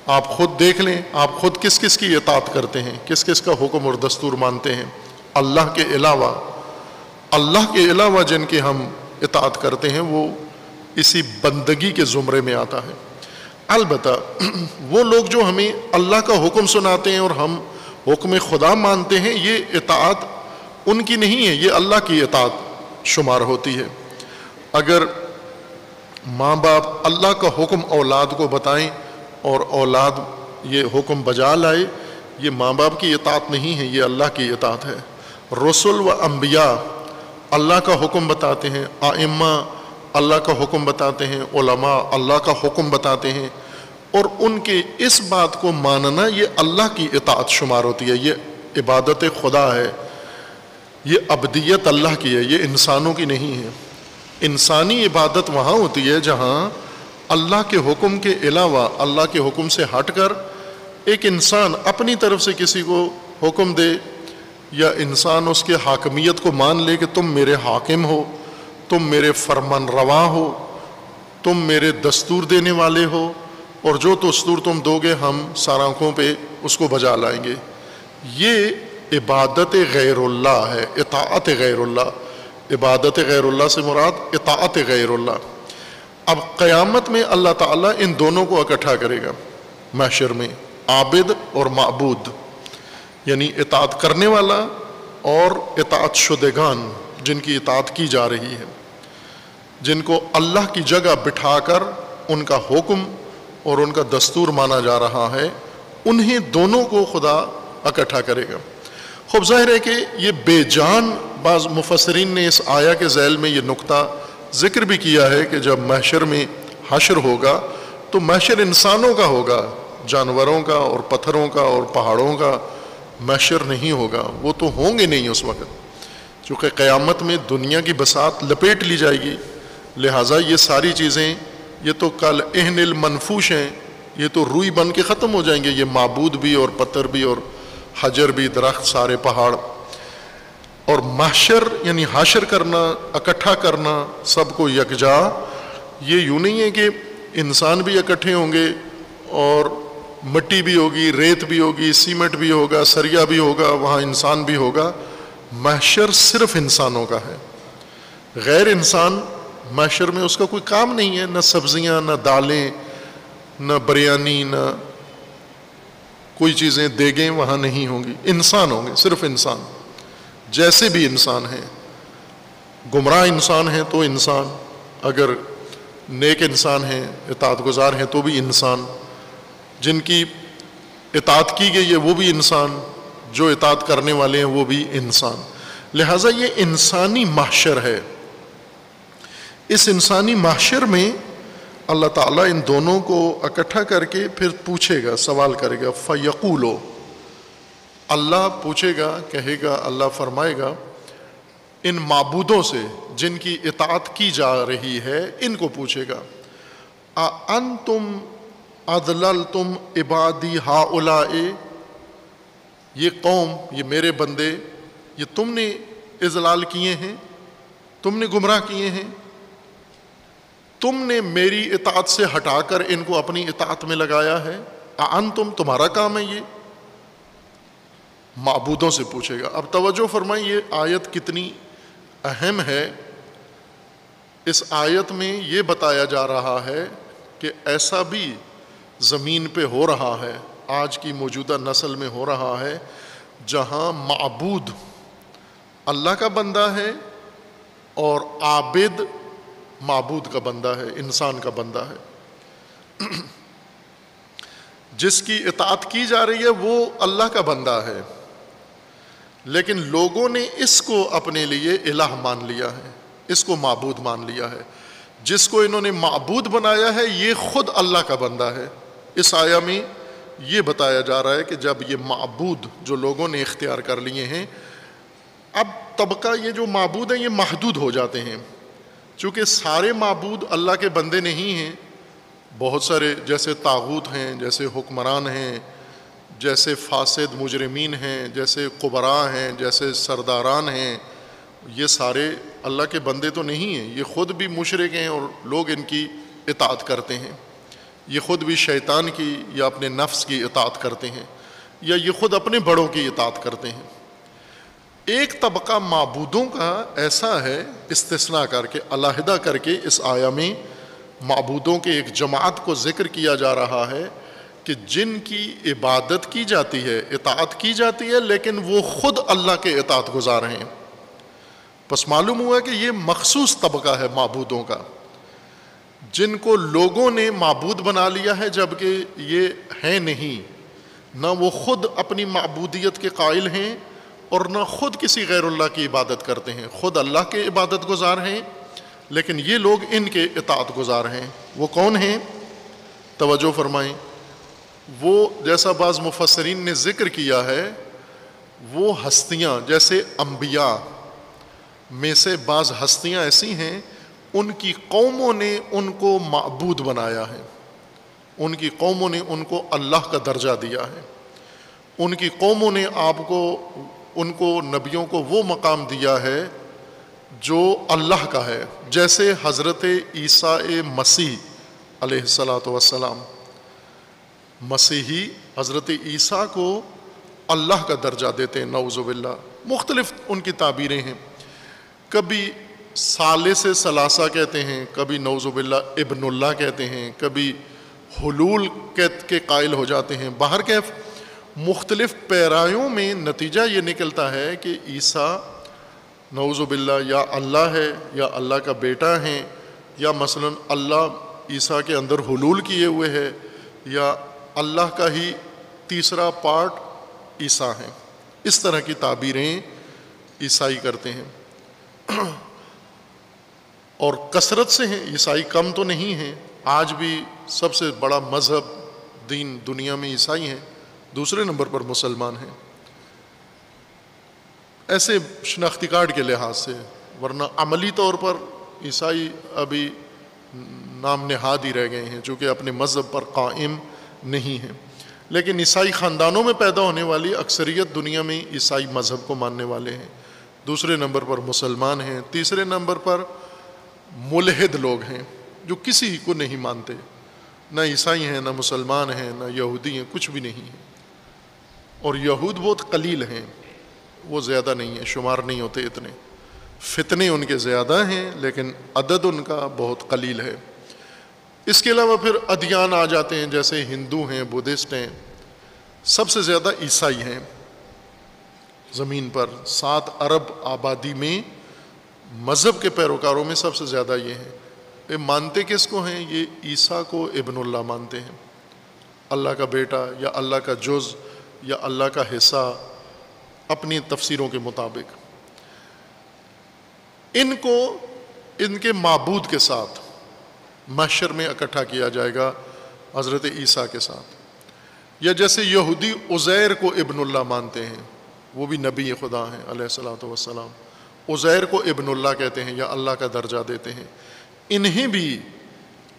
آپ خود دیکھ لیں، آپ خود کس کس کی اطاعت کرتے ہیں، کس کس کا حکم اور دستور مانتے ہیں؟ اللہ کے علاوہ جن کی ہم اطاعت کرتے ہیں وہ اسی بندگی کے زمرے میں آتا ہے۔ البتہ وہ لوگ جو ہمیں اللہ کا حکم سناتے ہیں اور ہم حکم خدا مانتے ہیں، یہ اطاعت ان کی نہیں ہے، یہ اللہ کی اطاعت شمار ہوتی ہے۔ اگر ماں باپ اللہ کا حکم اولاد کو بتائیں اور اولاد یہ حکم بجا لائے، یہ ماں باپ کی اطاعت نہیں ہے، یہ اللہ کی اطاعت ہے۔ رسول و انبیاء اللہ کا حکم بتاتے ہیں، ائمہ اللہ کا حکم بتاتے ہیں، علماء اللہ کا حکم بتاتے ہیں، اور ان کے اس بات کو ماننا یہ اللہ کی اطاعت شمار ہوتی ہے، یہ عبادت خدا ہے، یہ عبدیت اللہ کی ہے، یہ انسانوں کی نہیں ہے۔ انسانی عبادت وہاں ہوتی ہے جہاں اللہ کے حکم کے علاوہ، اللہ کے حکم سے ہٹ کر ایک انسان اپنی طرف سے کسی کو حکم دے، یا انسان اس کے حاکمیت کو مان لے کہ تم میرے حاکم ہو، تم میرے فرمان روا ہو، تم میرے دستور دینے والے ہو، اور جو دستور تم دو گے ہم سارآنکھوں پہ اس کو بجا لائیں گے۔ یہ عبادت غیر اللہ ہے، اطاعت غیر اللہ۔ عبادت غیر اللہ سے مراد اطاعت غیر اللہ۔ اب قیامت میں اللہ تعالیٰ ان دونوں کو اکٹھا کرے گا محشر میں، عابد اور معبود، یعنی اطاعت کرنے والا اور اطاعت شدگان جن کی اطاعت کی جا رہی ہے، جن کو اللہ کی جگہ بٹھا کر ان کا حکم اور ان کا دستور مانا جا رہا ہے، انہیں دونوں کو خدا اکٹھا کرے گا۔ خوب ظاہر ہے کہ یہ بے جان، بعض مفسرین نے اس آیا کے ذیل میں یہ نقطہ ذکر بھی کیا ہے کہ جب محشر میں حشر ہوگا تو محشر انسانوں کا ہوگا، جانوروں کا اور پتھروں کا اور پہاڑوں کا محشر نہیں ہوگا، وہ تو ہوں گے نہیں اس وقت، چونکہ قیامت میں دنیا کی بساط لپیٹ لی جائے گی، لہٰذا یہ ساری چیزیں یہ تو کل اہن المنفوش ہیں، یہ تو روئی بن کے ختم ہو جائیں گے، یہ معبود بھی اور پتھر بھی اور حجر بھی، درخت، سارے پہاڑ۔ اور محشر یعنی حشر کرنا، اکٹھا کرنا سب کو یکجا، یہ یوں نہیں ہے کہ انسان بھی اکٹھے ہوں گے اور مٹی بھی ہوگی، ریت بھی ہوگی، سیمنٹ بھی ہوگا، سریا بھی ہوگا، وہاں انسان بھی ہوگا۔ محشر صرف انسانوں کا ہے، غیر انسان محشر میں اس کا کوئی کام نہیں ہے، نہ سبزیاں، نہ دالیں، نہ بریانی، نہ کوئی چیزیں، دیگیں وہاں نہیں ہوں گی، انسان ہوں گے، صرف انسان، جیسے بھی انسان ہیں۔ گمراہ انسان ہیں تو انسان، اگر نیک انسان ہیں، اطاعت گزار ہیں تو بھی انسان، جن کی اطاعت کی گئی ہے وہ بھی انسان، جو اطاعت کرنے والے ہیں وہ بھی انسان۔ لہٰذا یہ انسانی محشر ہے۔ اس انسانی محشر میں اللہ تعالیٰ ان دونوں کو اکٹھا کر کے پھر پوچھے گا، سوال کرے گا، فَيَقُولُ، اللہ پوچھے گا، کہے گا، اللہ فرمائے گا ان معبودوں سے جن کی اطاعت کی جا رہی ہے، ان کو پوچھے گا، أَأَنْتُمْ أَضْلَلْتُمْ عِبَادِي هَؤُلَاءِ، یہ قوم، یہ میرے بندے، یہ تم نے اضلال کیے ہیں، تم نے گمراہ کیے ہیں، تم نے میری اطاعت سے ہٹا کر ان کو اپنی اطاعت میں لگایا ہے۔ أَأَنْتُمْ، تمہارا کام ہے یہ، معبودوں سے پوچھے گا۔ اب توجہ فرمائیں یہ آیت کتنی اہم ہے۔ اس آیت میں یہ بتایا جا رہا ہے کہ ایسا بھی زمین پہ ہو رہا ہے، آج کی موجودہ نسل میں ہو رہا ہے، جہاں معبود اللہ کا بندہ ہے اور عابد معبود کا بندہ ہے، انسان کا بندہ ہے۔ جس کی اطاعت کی جا رہی ہے وہ اللہ کا بندہ ہے، لیکن لوگوں نے اس کو اپنے لیے الہ مان لیا ہے، اس کو معبود مان لیا ہے۔ جس کو انہوں نے معبود بنایا ہے یہ خود اللہ کا بندہ ہے۔ اس آیہ میں یہ بتایا جا رہا ہے کہ جب یہ معبود جو لوگوں نے اختیار کر لیے ہیں، اب طبقہ یہ جو معبود ہیں یہ محدود ہو جاتے ہیں، چونکہ سارے معبود اللہ کے بندے نہیں ہیں۔ بہت سارے جیسے طاغوت ہیں، جیسے حکمران ہیں، جیسے فاسد مجرمین ہیں، جیسے قبراء ہیں، جیسے سرداران ہیں، یہ سارے اللہ کے بندے تو نہیں ہیں، یہ خود بھی مشرک ہیں اور لوگ ان کی اطاعت کرتے ہیں، یہ خود بھی شیطان کی یا اپنے نفس کی اطاعت کرتے ہیں، یا یہ خود اپنے بڑوں کی اطاعت کرتے ہیں۔ ایک طبقہ معبودوں کا ایسا ہے، استثناء کر کے علیحدہ کر کے اس آیہ میں معبودوں کے ایک جماعت کو ذکر کیا جا رہا ہے کہ جن کی عبادت کی جاتی ہے، اطاعت کی جاتی ہے، لیکن وہ خود اللہ کے اطاعت گزار ہیں۔ پس معلوم ہوا کہ یہ مخصوص طبقہ ہے معبودوں کا، جن کو لوگوں نے معبود بنا لیا ہے جبکہ یہ ہیں نہیں، نہ وہ خود اپنی معبودیت کے قائل ہیں اور نہ خود کسی غیر اللہ کی عبادت کرتے ہیں، خود اللہ کے عبادت گزار ہیں، لیکن یہ لوگ ان کے اطاعت گزار ہیں۔ وہ کون ہیں؟ توجہ فرمائیں، وہ جیسا بعض مفسرین نے ذکر کیا ہے، وہ ہستیاں جیسے انبیاء میں سے بعض ہستیاں ایسی ہیں، ان کی قوموں نے ان کو معبود بنایا ہے، ان کی قوموں نے ان کو اللہ کا درجہ دیا ہے، ان کی قوموں نے ان کو نبیوں کو وہ مقام دیا ہے جو اللہ کا ہے، جیسے حضرت عیسیٰ مسیح علیہ السلام، مسیحی حضرت عیسیٰ کو اللہ کا درجہ دیتے ہیں، نعوذ باللہ۔ مختلف ان کی تعبیریں ہیں، کبھی ثالث ثلاثہ کہتے ہیں، کبھی نعوذ باللہ ابن اللہ کہتے ہیں، کبھی حلول کے قائل ہو جاتے ہیں۔ بہرکیف مختلف پیرایوں میں نتیجہ یہ نکلتا ہے کہ عیسیٰ نعوذ باللہ یا اللہ ہے یا اللہ کا بیٹا ہیں، یا مثلا اللہ عیسیٰ کے اندر حلول کیے ہوئے ہے، یا اللہ کا ہی تیسرا پارٹ عیسیٰ ہیں۔ اس طرح کی تعبیریں عیسائی کرتے ہیں، اور کثرت سے ہیں، عیسائی کم تو نہیں ہیں۔ آج بھی سب سے بڑا مذہب دین دنیا میں عیسائی ہیں، دوسرے نمبر پر مسلمان ہیں، ایسے شناختی کارڈ کے لحاظ سے، ورنہ عملی طور پر عیسائی ابھی نام نہاد ہی رہ گئے ہیں، چونکہ اپنے مذہب پر قائم نہیں ہیں۔ لیکن عیسائی خاندانوں میں پیدا ہونے والی اکثریت دنیا میں عیسائی مذہب کو ماننے والے ہیں، دوسرے نمبر پر مسلمان ہیں، تیسرے نمبر پر ملحد لوگ ہیں جو کسی کو نہیں مانتے، نہ عیسائی ہیں، نہ مسلمان ہیں، نہ یہودی ہیں، کچھ بھی نہیں ہیں۔ اور یہود بہت قلیل ہیں، وہ زیادہ نہیں ہیں، شمار نہیں ہوتے اتنے، فتنے ان کے زیادہ ہیں لیکن عدد ان کا بہت قلیل ہے۔ اس کے علاوہ پھر ادیان آ جاتے ہیں، جیسے ہندو ہیں، بدھسٹ ہیں، سب سے زیادہ عیسائی ہیں زمین پر۔ 7 ارب آبادی میں مذہب کے پیروکاروں میں سب سے زیادہ یہ ہیں۔ یہ مانتے کس کو ہیں؟ یہ عیسیٰ کو ابن اللہ مانتے ہیں، اللہ کا بیٹا یا اللہ کا جز یا اللہ کا حصہ، اپنی تفسیروں کے مطابق۔ ان کو ان کے معبود کے ساتھ محشر میں اکٹھا کیا جائے گا حضرت عیسیٰ کے ساتھ۔ یا جیسے یہودی عزیر کو ابن اللہ مانتے ہیں، وہ بھی نبی خدا ہیں علیہ الصلوۃ والسلام، عزیر کو ابن اللہ کہتے ہیں یا اللہ کا درجہ دیتے ہیں، انہیں بھی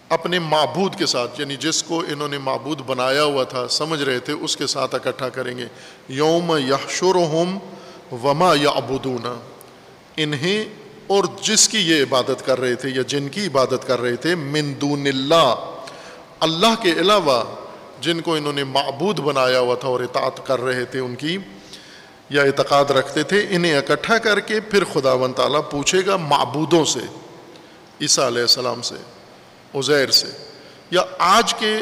اپنے معبود کے ساتھ، یعنی جس کو انہوں نے معبود بنایا ہوا تھا سمجھ رہے تھے، اس کے ساتھ اکٹھا کریں گے۔ یوم یحشرہم وما یعبدون، انہیں اور جس کی یہ عبادت کر رہے تھے یا جن کی عبادت کر رہے تھے، من دون اللہ، اللہ کے علاوہ جن کو انہوں نے معبود بنایا ہوا تھا اور اطاعت کر رہے تھے ان کی، یا اعتقاد رکھتے تھے، انہیں اکٹھا کر کے پھر خداوند تعالیٰ پوچھے گا معبودوں سے، عیسیٰ علیہ السلام سے، عزیر سے، یا آج کے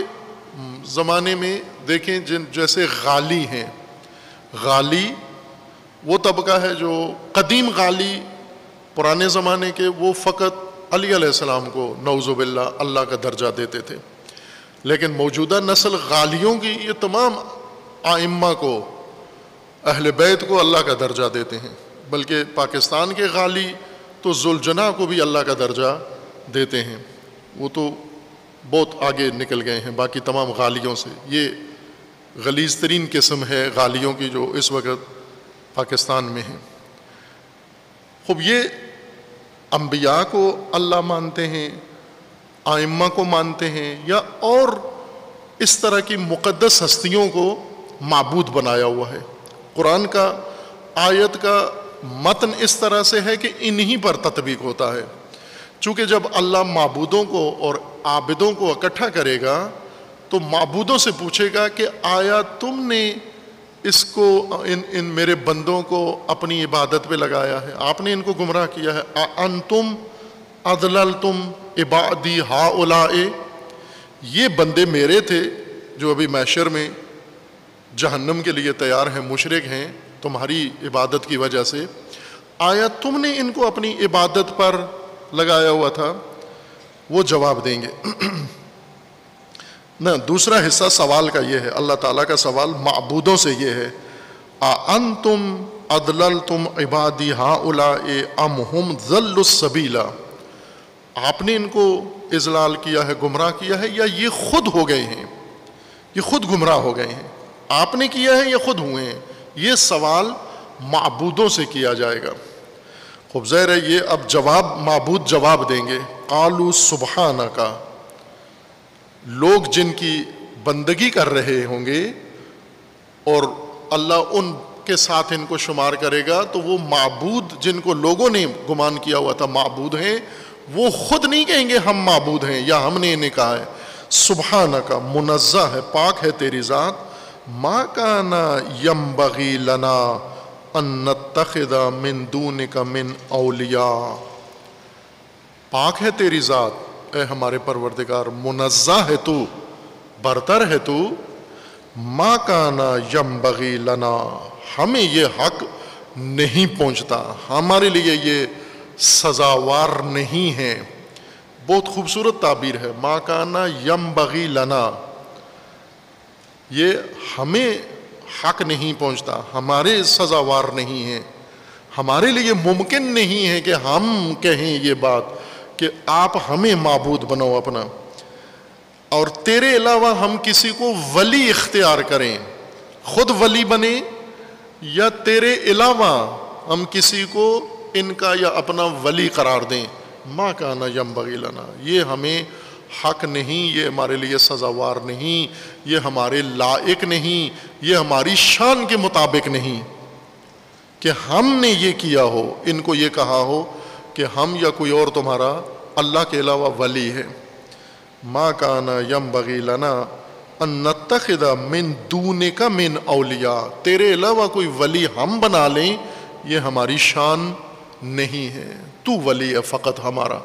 زمانے میں دیکھیں جیسے غالی ہیں، غالی وہ طبقہ ہے جو قدیم غالی پرانے زمانے کے، وہ فقط علی علیہ السلام کو نعوذ باللہ اللہ کا درجہ دیتے تھے، لیکن موجودہ نسل غالیوں کی یہ تمام ائمہ کو، اہل بیت کو اللہ کا درجہ دیتے ہیں، بلکہ پاکستان کے غالی تو ذوالجناح کو بھی اللہ کا درجہ دیتے ہیں، وہ تو بہت آگے نکل گئے ہیں باقی تمام غالیوں سے۔ یہ غلیظ ترین قسم ہے غالیوں کی جو اس وقت پاکستان میں ہیں۔ خوب یہ انبیاء کو اللہ مانتے ہیں، ائمہ کو مانتے ہیں، یا اور اس طرح کی مقدس ہستیوں کو معبود بنایا ہوا ہے۔ قرآن کا آیت کا متن اس طرح سے ہے کہ انہی پر تطبیق ہوتا ہے، چونکہ جب اللہ معبودوں کو اور عابدوں کو اکٹھا کرے گا تو معبودوں سے پوچھے گا کہ آیا تم نے اس کو ان میرے بندوں کو اپنی عبادت پہ لگایا ہے، آپ نے ان کو گمراہ کیا ہے، انتم اضللتم عبادی ہؤلاء، یہ بندے میرے تھے جو ابھی محشر میں جہنم کے لیے تیار ہیں، مشرک ہیں تمہاری عبادت کی وجہ سے، آیا تم نے ان کو اپنی عبادت پر لگایا ہوا تھا؟ وہ جواب دیں گے نہ۔ دوسرا حصہ سوال کا یہ ہے، اللہ تعالیٰ کا سوال معبودوں سے یہ ہے، اَأَنْتُمْ أَضْلَلْتُمْ عِبَادِي هَؤُلَاءِ أَمْ هُمْ ضَلُّوا السَّبِيلَ، آپ نے ان کو اضلال کیا ہے، گمراہ کیا ہے، یا یہ خود ہو گئے ہیں، یہ خود گمراہ ہو گئے ہیں، آپ نے کیا ہے یا خود ہوئے ہیں؟ یہ سوال معبودوں سے کیا جائے گا۔ خوب ظاہر ہے یہ اب معبود جواب دیں گے، قالوا سبحانک، لوگ جن کی بندگی کر رہے ہوں گے اور اللہ ان کے ساتھ ان کو شمار کرے گا، تو وہ معبود جن کو لوگوں نے گمان کیا ہوا تھا معبود ہیں، وہ خود نہیں کہیں گے ہم معبود ہیں یا ہم نے انہیں کہا ہے۔ سبحانک، منزہ ہے، پاک ہے تیری ذات، ما کان ینبغی لنا ان نتخذ من دونک من اولیاء، پاک ہے تیری ذات اے ہمارے پروردگار، منزہ ہے تو، برتر ہے تو، ما کان ینبغی لنا، ہمیں یہ حق نہیں پہنچتا، ہمارے لیے یہ سزاوار نہیں ہے۔ بہت خوبصورت تعبیر ہے، ما کان ینبغی لنا، یہ ہمیں حق نہیں پہنچتا، ہمارے سزاوار نہیں ہے، ہمارے لیے ممکن نہیں ہے کہ ہم کہیں یہ بات کہ آپ ہمیں معبود بناؤ اپنا، اور تیرے علاوہ ہم کسی کو ولی اختیار کریں، خود ولی بنے، یا تیرے علاوہ ہم کسی کو ان کا یا اپنا ولی قرار دیں۔ ما کان ینبغی لنا، یہ ہمیں حق نہیں، یہ ہمارے لیے سزاوار نہیں، یہ ہمارے لائق نہیں، یہ ہماری شان کے مطابق نہیں کہ ہم نے یہ کیا ہو، ان کو یہ کہا ہو کہ ہم یا کوئی اور تمہارا اللہ کے علاوہ ولی ہے۔ ما کان ینبغی لنا ان نتخذ من دونک من اولیاء، تیرے علاوہ کوئی ولی ہم بنا لیں، یہ ہماری شان نہیں ہے، تو ولی ہے فقط ہمارا۔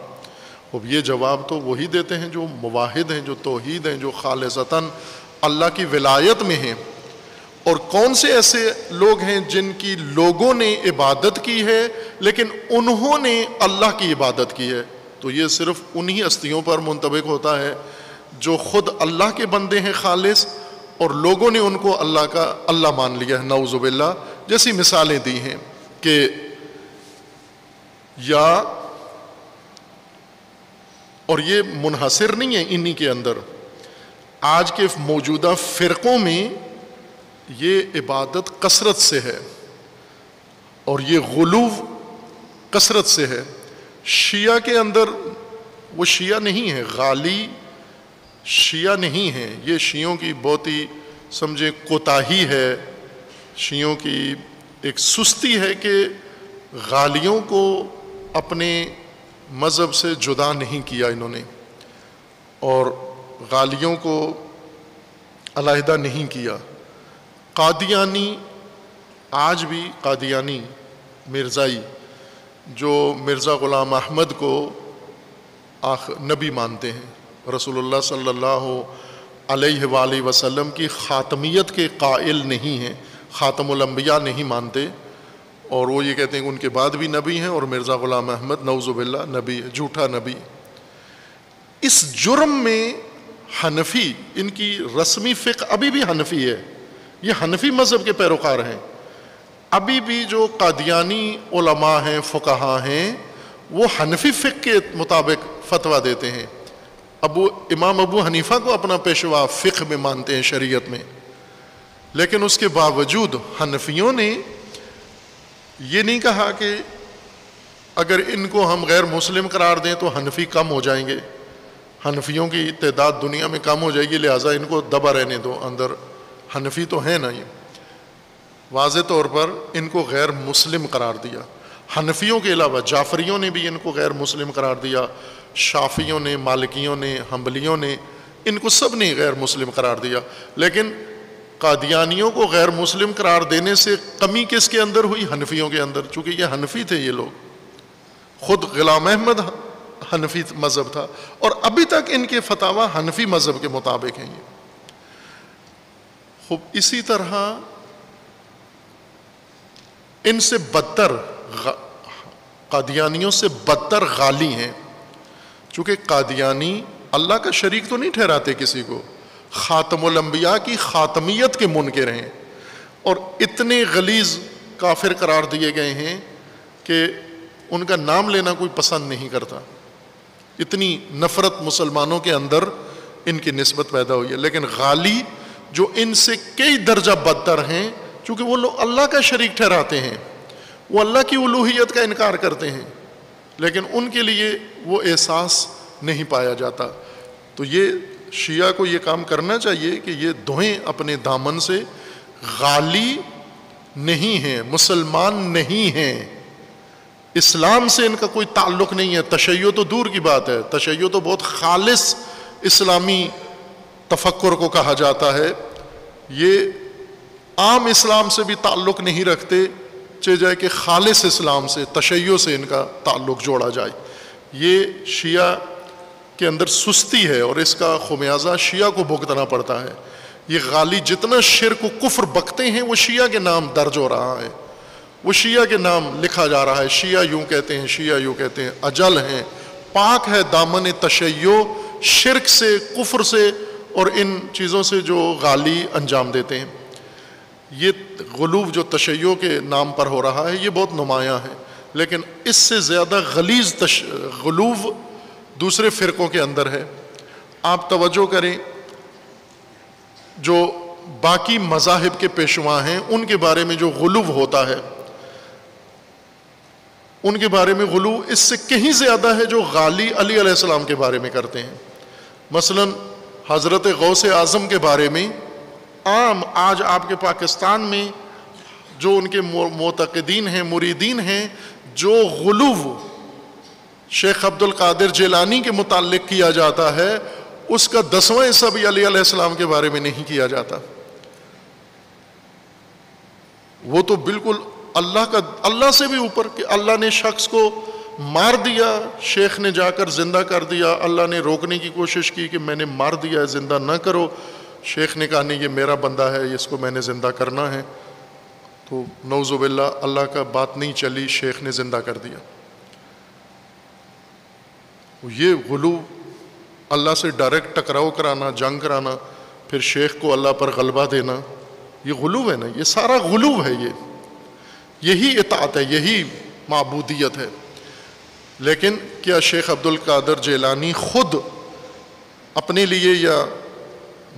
اب یہ جواب تو وہی دیتے ہیں جو موحد ہیں، جو توحید ہیں، جو خالصتاً اللہ کی ولایت میں ہیں۔ اور کون سے ایسے لوگ ہیں جن کی لوگوں نے عبادت کی ہے لیکن انہوں نے اللہ کی عبادت کی ہے؟ تو یہ صرف انہی ہستیوں پر منطبق ہوتا ہے جو خود اللہ کے بندے ہیں خالص، اور لوگوں نے ان کو اللہ مان لیا ہے، نعوذ باللہ۔ جیسی مثالیں دی ہیں کہ یا، اور یہ منحصر نہیں ہے انہی کے اندر، آج کے موجودہ فرقوں میں یہ عبادت کثرت سے ہے اور یہ غلو کثرت سے ہے۔ شیعہ کے اندر وہ شیعہ نہیں ہے، غالی شیعہ نہیں ہے، یہ شیعوں کی بہت ہی سمجھے کوتاہی ہے، شیعوں کی ایک سستی ہے کہ غالیوں کو اپنے مذہب سے جدا نہیں کیا انہوں نے، اور غالیوں کو علیحدہ نہیں کیا۔ قادیانی آج بھی قادیانی مرزائی جو مرزا غلام احمد کو نبی مانتے ہیں، رسول اللہ صلی اللہ علیہ وآلہ وسلم کی خاتمیت کے قائل نہیں ہیں، خاتم الانبیاء نہیں مانتے، اور وہ یہ کہتے ہیں کہ ان کے بعد بھی نبی ہیں، اور مرزا غلام احمد نعوذ باللہ نبی، جھوٹا نبی۔ اس جرم میں حنفی، ان کی رسمی فقہ ابھی بھی حنفی ہے، یہ حنفی مذہب کے پیروکار ہیں، ابھی بھی جو قادیانی علماء ہیں، فقہا ہیں، وہ حنفی فقہ کے مطابق فتویٰ دیتے ہیں، امام ابو حنیفہ کو اپنا پیشوا فقہ میں مانتے ہیں، شریعت میں، لیکن اس کے باوجود حنفیوں نے یہ نہیں کہا کہ اگر ان کو ہم غیر مسلم قرار دیں تو حنفی کم ہو جائیں گے، حنفیوں کی تعداد دنیا میں کم ہو جائے گی، لہٰذا ان کو دبا رہنے دو اندر، حنفی تو ہیں نا، یہ واضح طور پر ان کو غیر مسلم قرار دیا۔ حنفیوں کے علاوہ جعفریوں نے بھی ان کو غیر مسلم قرار دیا، شافعیوں نے، مالکیوں نے، حنبلیوں نے، ان کو سب نے غیر مسلم قرار دیا، لیکن قادیانیوں کو غیر مسلم قرار دینے سے کمی کس کے اندر ہوئی؟ حنفیوں کے اندر، چونکہ یہ حنفی تھے، یہ لوگ، خود غلام احمد حنفی مذہب تھا، اور ابھی تک ان کے فتاوی حنفی مذہب کے مطابق ہیں۔ یہ خوب اسی طرح ان سے بدتر، قادیانیوں سے بدتر غالی ہیں، چونکہ قادیانی اللہ کا شریک تو نہیں ٹھہراتے کسی کو، خاتم الانبیاء کی خاتمیت کے منکر ہیں، اور اتنے غلیظ کافر قرار دیے گئے ہیں کہ ان کا نام لینا کوئی پسند نہیں کرتا، اتنی نفرت مسلمانوں کے اندر ان کی نسبت پیدا ہوئی ہے۔ لیکن غالی جو ان سے کئی درجہ بدتر ہیں، چونکہ وہ لوگ اللہ کا شریک ٹھہراتے ہیں، وہ اللہ کی الوہیت کا انکار کرتے ہیں، لیکن ان کے لیے وہ احساس نہیں پایا جاتا۔ تو یہ شیعہ کو یہ کام کرنا چاہیے کہ یہ دھوئیں اپنے دامن سے، غالی نہیں ہیں، مسلمان نہیں ہیں، اسلام سے ان کا کوئی تعلق نہیں ہے، تشیع تو دور کی بات ہے، تشیع تو بہت خالص اسلامی تفکر کو کہا جاتا ہے، یہ عام اسلام سے بھی تعلق نہیں رکھتے، چاہے جائے کہ خالص اسلام سے، تشیع سے ان کا تعلق جوڑا جائے۔ یہ شیعہ کے اندر سستی ہے، اور اس کا خمیازہ شیعہ کو بھگتنا پڑتا ہے۔ یہ غالی جتنا شرک و کفر بکتے ہیں، وہ شیعہ کے نام درج ہو رہا ہے، وہ شیعہ کے نام لکھا جا رہا ہے، شیعہ یوں کہتے ہیں، شیعہ یوں کہتے ہیں، اجل ہیں، پاک ہے دامن تشیع شرک سے، کفر سے، اور ان چیزوں سے جو غالی انجام دیتے ہیں۔ یہ غلو جو تشیع کے نام پر ہو رہا ہے، یہ بہت نمایاں ہے، لیکن اس سے زیادہ غلیظ غلو دوسرے فرقوں کے اندر ہے۔ آپ توجہ کریں، جو باقی مذاہب کے پیشوا ہیں ان کے بارے میں جو غلو ہوتا ہے، ان کے بارے میں غلو اس سے کہیں زیادہ ہے جو غالی علی علیہ السلام کے بارے میں کرتے ہیں۔ مثلا حضرت غوث اعظم کے بارے میں عام آج آپ کے پاکستان میں جو ان کے معتقدین ہیں، مریدین ہیں، جو غلو شیخ عبد القادر جیلانی کے متعلق کیا جاتا ہے، اس کا 10واں حصہ بھی علی علیہ السلام کے بارے میں نہیں کیا جاتا۔ وہ تو بالکل اللہ سے بھی اوپر، کہ اللہ نے شخص کو مار دیا، شیخ نے جا کر زندہ کر دیا، اللہ نے روکنے کی کوشش کی کہ میں نے مار دیا ہے، زندہ نہ کرو، شیخ نے کہا نہیں یہ میرا بندہ ہے، اس کو میں نے زندہ کرنا ہے، تو نعوذ باللہ اللہ کا بات نہیں چلی، شیخ نے زندہ کر دیا۔ یہ غلو، اللہ سے ڈائریکٹ ٹکراؤ کرانا، جنگ کرانا، پھر شیخ کو اللہ پر غلبہ دینا، یہ غلو ہے نا، یہ سارا غلو ہے، یہی اطاعت ہے، یہی معبودیت ہے۔ لیکن کیا شیخ عبد القادر جیلانی خود اپنے لیے یا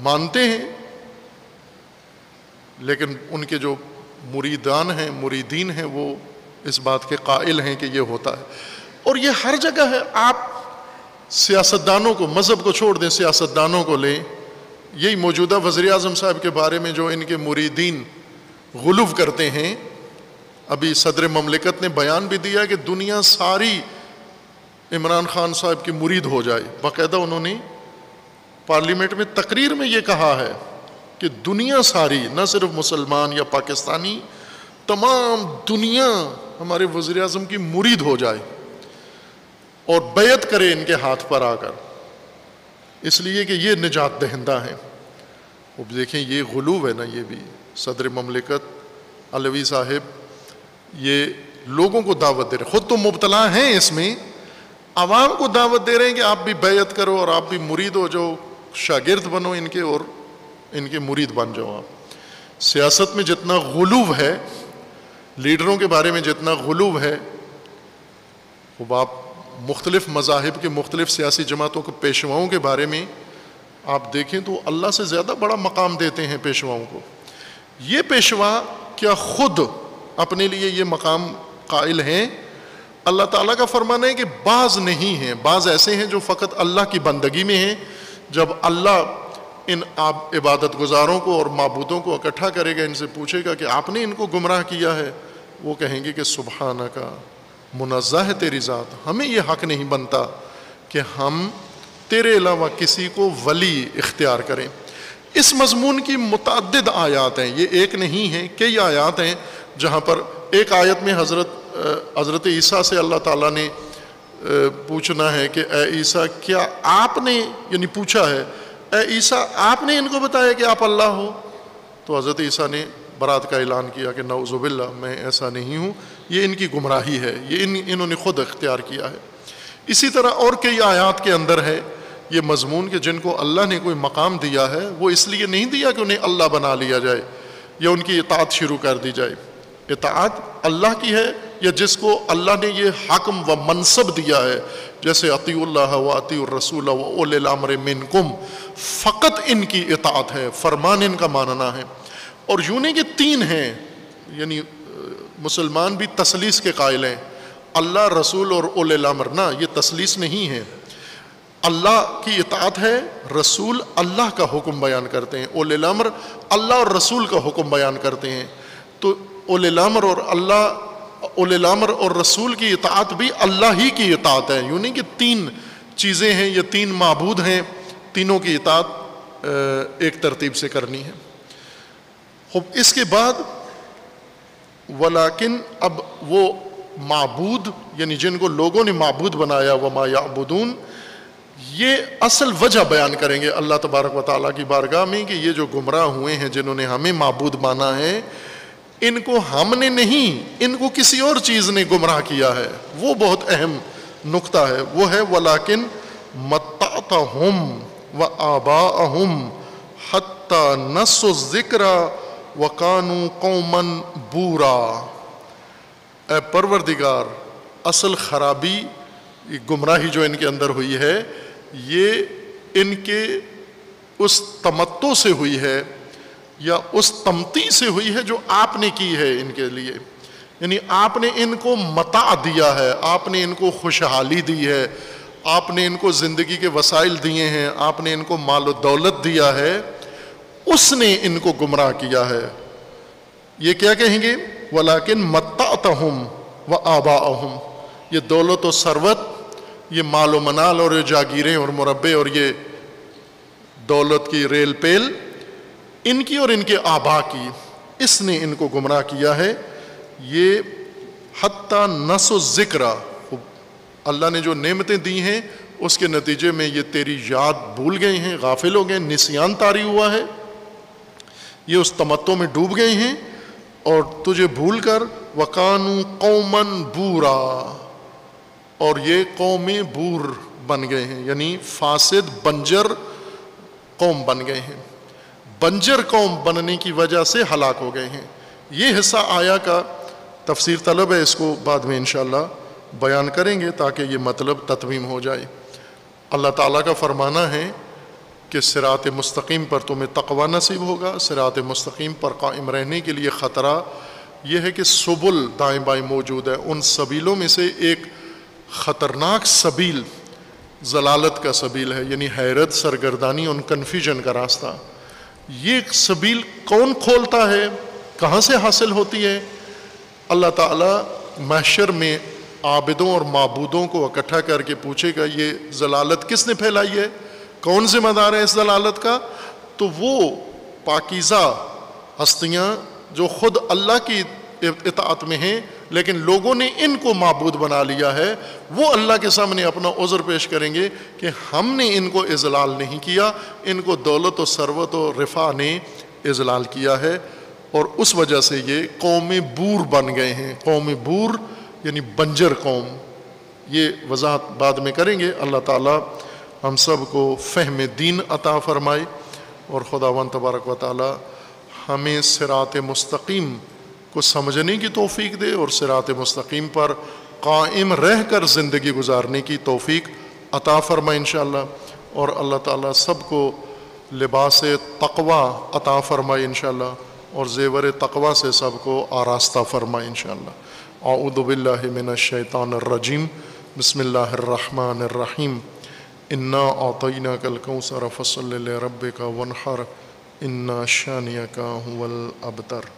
مانتے ہیں؟ لیکن ان کے جو مریدین ہیں وہ اس بات کے قائل ہیں کہ یہ ہوتا ہے، اور یہ ہر جگہ ہے۔ آپ سیاستدانوں کو، مذہب کو چھوڑ دیں، سیاستدانوں کو لیں، یہی موجودہ وزیر اعظم صاحب کے بارے میں جو ان کے مریدین غلو کرتے ہیں، ابھی صدر مملکت نے بیان بھی دیا کہ دنیا ساری عمران خان صاحب کی مرید ہو جائے، باقاعدہ انہوں نے پارلیمنٹ میں تقریر میں یہ کہا ہے کہ دنیا ساری، نہ صرف مسلمان یا پاکستانی، تمام دنیا ہمارے وزیر اعظم کی مرید ہو جائے اور بیعت کرے ان کے ہاتھ پر آ کر، اس لیے کہ یہ نجات دہندہ ہیں۔ اب دیکھیں یہ غلو ہے نا، یہ بھی صدر مملکت علوی صاحب یہ لوگوں کو دعوت دے رہے، خود تو مبتلا ہیں اس میں، عوام کو دعوت دے رہے ہیں کہ آپ بھی بیعت کرو اور آپ بھی مرید ہو جاؤ، شاگرد بنو ان کے اور ان کے مرید بن جاؤ۔ آپ سیاست میں جتنا غلو ہے، لیڈروں کے بارے میں جتنا غلو ہے، اب آپ مختلف مذاہب کے مختلف سیاسی جماعتوں کے پیشواؤں کے بارے میں آپ دیکھیں تو اللہ سے زیادہ بڑا مقام دیتے ہیں پیشواؤں کو۔ یہ پیشوا کیا خود اپنے لیے یہ مقام قائل ہیں؟ اللہ تعالیٰ کا فرمانا ہے کہ بعض نہیں ہیں، بعض ایسے ہیں جو فقط اللہ کی بندگی میں ہیں۔ جب اللہ ان عبادت گزاروں کو اور معبودوں کو اکٹھا کرے گا، ان سے پوچھے گا کہ آپ نے ان کو گمراہ کیا ہے، وہ کہیں گے کہ سبحانک، منزہ ہے تیری ذات، ہمیں یہ حق نہیں بنتا کہ ہم تیرے علاوہ کسی کو ولی اختیار کریں۔ اس مضمون کی متعدد آیات ہیں، یہ ایک نہیں ہیں، کئی آیات ہیں جہاں پر ایک آیت میں حضرت عیسیٰ سے اللہ تعالیٰ نے پوچھنا ہے کہ اے عیسیٰ کیا آپ نے، یعنی پوچھا ہے اے عیسیٰ آپ نے ان کو بتایا کہ آپ اللہ ہو؟ تو حضرت عیسیٰ نے برات کا اعلان کیا کہ نعوذ باللہ، میں ایسا نہیں ہوں، یہ ان کی گمراہی ہے، یہ انہوں نے خود اختیار کیا ہے۔ اسی طرح اور کئی آیات کے اندر ہے یہ مضمون کہ جن کو اللہ نے کوئی مقام دیا ہے وہ اس لیے نہیں دیا کہ انہیں اللہ بنا لیا جائے یا ان کی اطاعت شروع کر دی جائے۔ اطاعت اللہ کی ہے یا جس کو اللہ نے یہ حکم و منصب دیا ہے، جیسے اطیعوا اللہ و اطیعوا الرسول و اولی الامر منکم، فقط ان کی اطاعت ہے، فرمان ان کا ماننا ہے۔ اور یوں نہیں کہ تین ہیں، یعنی مسلمان بھی تثلیث کے قائل ہیں، اللہ، رسول اور اولی الامر، نہ، یہ تثلیث نہیں ہے۔ اللہ کی اطاعت ہے، رسول اللہ کا حکم بیان کرتے ہیں، اولی الامر اللہ اور رسول کا حکم بیان کرتے ہیں۔ تو اولی الامر اور اللہ، اولی الامر اور رسول کی اطاعت بھی اللہ ہی کی اطاعت ہے، یوں نہیں کہ تین چیزیں ہیں یا تین معبود ہیں، تینوں کی اطاعت ایک ترتیب سے کرنی ہے۔ اس کے بعد ولیکن، اب وہ معبود یعنی جن کو لوگوں نے معبود بنایا، وما یعبدون، یہ اصل وجہ بیان کریں گے اللہ تبارک و تعالیٰ کی بارگاہ میں کہ یہ جو گمراہ ہوئے ہیں، جنہوں نے ہمیں معبود مانا ہے، ان کو ہم نے نہیں، ان کو کسی اور چیز نے گمراہ کیا ہے۔ وہ بہت اہم نقطہ ہے، وہ ہے ولیکن متعتہم وآباءہم حتی نسوا الذکر وکانوا قوما بورا۔ اے پروردگار، اصل خرابی، گمراہی جو ان کے اندر ہوئی ہے، یہ ان کے اس تمتع سے ہوئی ہے یا اس تمتی سے ہوئی ہے جو آپ نے کی ہے ان کے لیے، یعنی آپ نے ان کو متاع دیا ہے، آپ نے ان کو خوشحالی دی ہے، آپ نے ان کو زندگی کے وسائل دیے ہیں، آپ نے ان کو مال و دولت دیا ہے، اس نے ان کو گمراہ کیا ہے۔ یہ کیا کہیں گے؟ ولیکن متعتہم وآباءہم، یہ دولت و ثروت، یہ مال و منال اور یہ جاگیریں اور مربے اور یہ دولت کی ریل پیل، ان کی اور ان کے آبا کی، اس نے ان کو گمراہ کیا ہے۔ یہ حتی نسوا الذکر، اللہ نے جو نعمتیں دی ہیں اس کے نتیجے میں یہ تیری یاد بھول گئے ہیں، غافل ہو گئے، نسیان طاری ہوا ہے، یہ اس تمتع میں ڈوب گئے ہیں اور تجھے بھول کر وَقَانُوا قَوْمًا بُورًا، اور یہ قوم بور بن گئے ہیں، یعنی فاسد بنجر قوم بن گئے ہیں، بنجر قوم بننے کی وجہ سے ہلاک ہو گئے ہیں۔ یہ حصہ آیا کا تفسیر طلب ہے، اس کو بعد میں انشاءاللہ بیان کریں گے تاکہ یہ مطلب تتمیم ہو جائے۔ اللہ تعالیٰ کا فرمانا ہے کہ صراط مستقیم پر تمہیں تقوی نصیب ہوگا، صراط مستقیم پر قائم رہنے کے لیے خطرہ یہ ہے کہ سبل دائیں بائیں موجود ہے، ان سبیلوں میں سے ایک خطرناک سبیل ضلالت کا سبیل ہے، یعنی حیرت، سرگردانی اور کنفیوژن کا راستہ۔ یہ سبیل کون کھولتا ہے، کہاں سے حاصل ہوتی ہے؟ اللہ تعالیٰ محشر میں عابدوں اور معبودوں کو اکٹھا کر کے پوچھے گا یہ ضلالت کس نے پھیلائی ہے، کون ذمہ دار ہے اس ضلالت کا؟ تو وہ پاکیزہ ہستیاں جو خود اللہ کی اطاعت میں ہیں، لیکن لوگوں نے ان کو معبود بنا لیا ہے، وہ اللہ کے سامنے اپنا عذر پیش کریں گے کہ ہم نے ان کو اذلال نہیں کیا، ان کو دولت و ثروت و رفاہ نے اذلال کیا ہے، اور اس وجہ سے یہ قوم بور بن گئے ہیں۔ قوم بور یعنی بنجر قوم، یہ وضاحت بعد میں کریں گے۔ اللہ تعالی ہم سب کو فہم دین عطا فرمائے، اور خداوند تبارک و تعالی ہمیں صراط مستقیم کو سمجھنے کی توفیق دے، اور صراط مستقیم پر قائم رہ کر زندگی گزارنے کی توفیق عطا فرمائے انشاءاللہ، اور اللہ تعالیٰ سب کو لباس تقوی عطا فرمائے انشاءاللہ، اور زیور تقوی سے سب کو آراستہ فرمائے انشاءاللہ۔ اعوذ باللہ من الشیطان الرجیم، بسم اللہ الرحمن الرحیم۔ انا اعطیناک الکوثر فصل لربک وانحر ان شانئک هو الابتر۔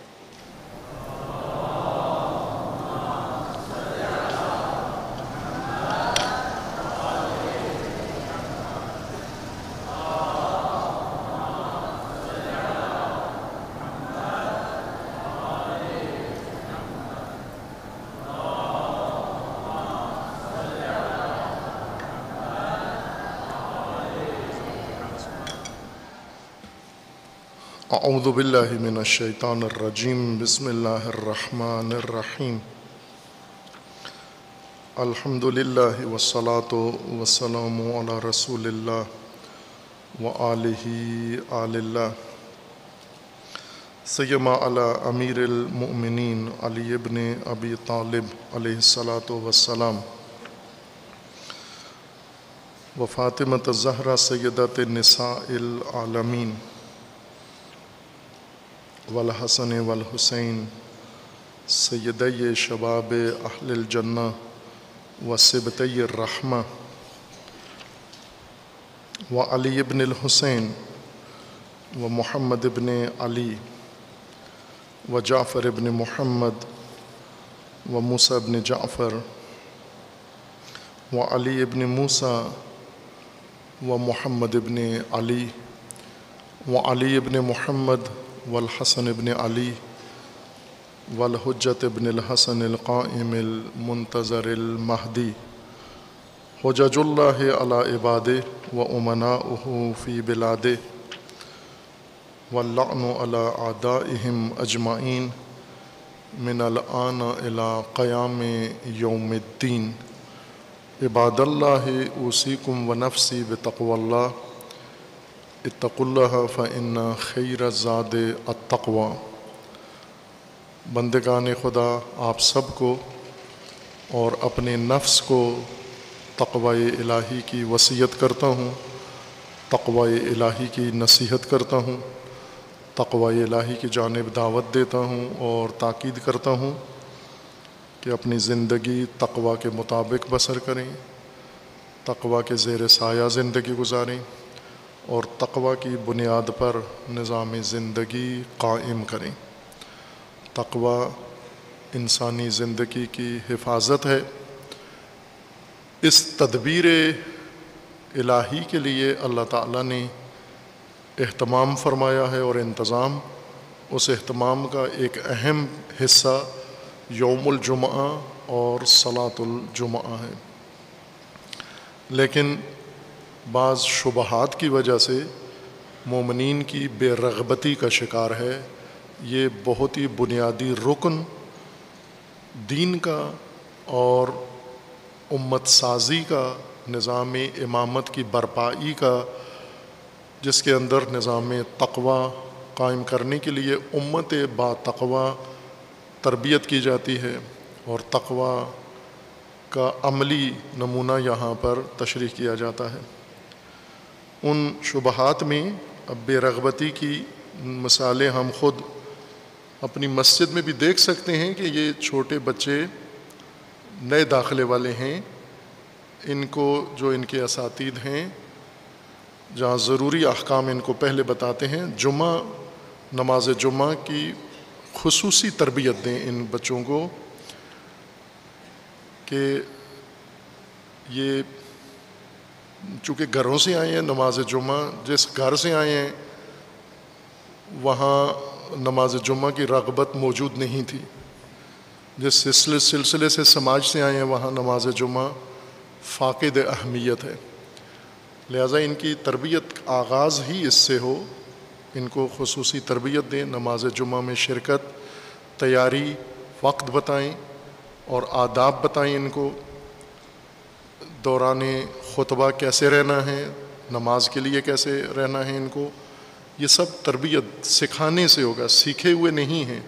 اعوذ باللہ من الشیطان الرجیم، بسم اللہ الرحمن الرحیم۔ الحمد للہ والصلاة والسلام علی رسول اللہ وآلہ آل اللہ، سیما علی امیر المؤمنین علی ابن ابی طالب علیہ الصلاة والسلام، وفاطمۃ الزہرا سیدۃ نساء العالمین، والحسن والحسین سیدی شباب اہل الجنہ وسبطی الرحمہ، وعلی ابن الحسین ومحمد ابن علی وجعفر ابن محمد وموسیٰ ابن جعفر وعلی ابن موسیٰ ومحمد ابن علی وعلی ابن محمد والحسن ابن علی والحجت ابن الحسن القائم المنتظر المہدی، حجج اللہ علی عبادہ وامناؤہ فی بلادہ، واللعن علی اعدائہم اجمعین من الآن الی قیام یوم الدین۔ عباد اللہ اوصیکم ونفسی بتقوی اللہ، اتقوا اللہ فإن خیر الزاد التقوی۔ بندگان خدا، آپ سب کو اور اپنے نفس کو تقوی الہی کی وصیت کرتا ہوں، تقوی الہی کی نصیحت کرتا ہوں، تقوی الہی کی جانب دعوت دیتا ہوں، اور تاکید کرتا ہوں کہ اپنی زندگی تقوی کے مطابق بسر کریں، تقوی کے زیر سایہ زندگی گزاریں، اور تقوی کی بنیاد پر نظام زندگی قائم کریں۔ تقوی انسانی زندگی کی حفاظت ہے۔ اس تدبیر الہی کے لیے اللہ تعالیٰ نے اہتمام فرمایا ہے، اور انتظام، اس اہتمام کا ایک اہم حصہ یوم الجمعہ اور صلاۃ الجمعہ ہے، لیکن بعض شبہات کی وجہ سے مومنین کی بے رغبتی کا شکار ہے۔ یہ بہت ہی بنیادی رکن دین کا اور امت سازی کا، نظام امامت کی برپائی کا، جس کے اندر نظام تقوی قائم کرنے کے لیے امت با تقوی تربیت کی جاتی ہے، اور تقوی کا عملی نمونہ یہاں پر تشریح کیا جاتا ہے۔ ان شبہات میں اب بے رغبتی کی مثالیں ہم خود اپنی مسجد میں بھی دیکھ سکتے ہیں کہ یہ چھوٹے بچے نئے داخلے والے ہیں، ان کو جو ان کے اساتید ہیں، جہاں ضروری احکام ان کو پہلے بتاتے ہیں، نماز جمعہ کی خصوصی تربیت دیں ان بچوں کو کہ یہ چونکہ گھروں سے آئے ہیں، نماز جمعہ جس گھر سے آئے ہیں وہاں نماز جمعہ کی رغبت موجود نہیں تھی، جس سلسلے سے سماج سے آئے ہیں وہاں نماز جمعہ فاقد اہمیت ہے، لہٰذا ان کی تربیت آغاز ہی اس سے ہو، ان کو خصوصی تربیت دیں، نماز جمعہ میں شرکت، تیاری، وقت بتائیں اور آداب بتائیں ان کو، دوران خطبہ کیسے رہنا ہے، نماز کے لیے کیسے رہنا ہے ان کو، یہ سب تربیت سکھانے سے ہوگا، سیکھے ہوئے نہیں ہیں۔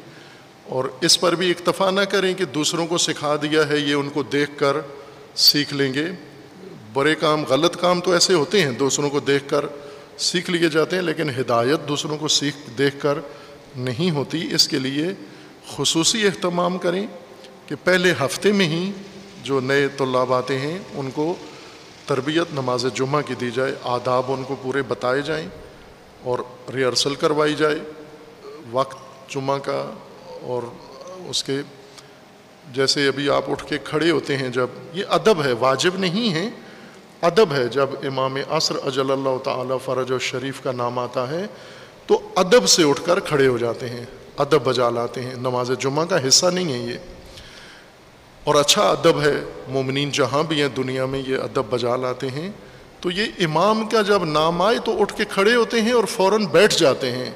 اور اس پر بھی اکتفا نہ کریں کہ دوسروں کو سکھا دیا ہے یہ ان کو دیکھ کر سیکھ لیں گے۔ برے کام، غلط کام تو ایسے ہوتے ہیں دوسروں کو دیکھ کر سیکھ لیے جاتے ہیں، لیکن ہدایت دوسروں کو دیکھ کر نہیں ہوتی۔ اس کے لیے خصوصی اہتمام کریں کہ پہلے ہفتے میں ہی جو نئے طلاب آتے ہیں ان کو تربیت نماز جمعہ کی دی جائے، آداب ان کو پورے بتائے جائیں اور ریہرسل کروائی جائے وقت جمعہ کا۔ اور اس کے جیسے ابھی آپ اٹھ کے کھڑے ہوتے ہیں، جب یہ ادب ہے، واجب نہیں ہے، ادب ہے، جب امام عصر اجل اللہ تعالی فرج و شریف کا نام آتا ہے تو ادب سے اٹھ کر کھڑے ہو جاتے ہیں، ادب بجا لاتے ہیں، نماز جمعہ کا حصہ نہیں ہے یہ، اور اچھا ادب ہے، مومنین جہاں بھی ہیں دنیا میں یہ ادب بجا لاتے ہیں۔ تو یہ امام کا جب نام آئے تو اٹھ کے کھڑے ہوتے ہیں اور فوراً بیٹھ جاتے ہیں۔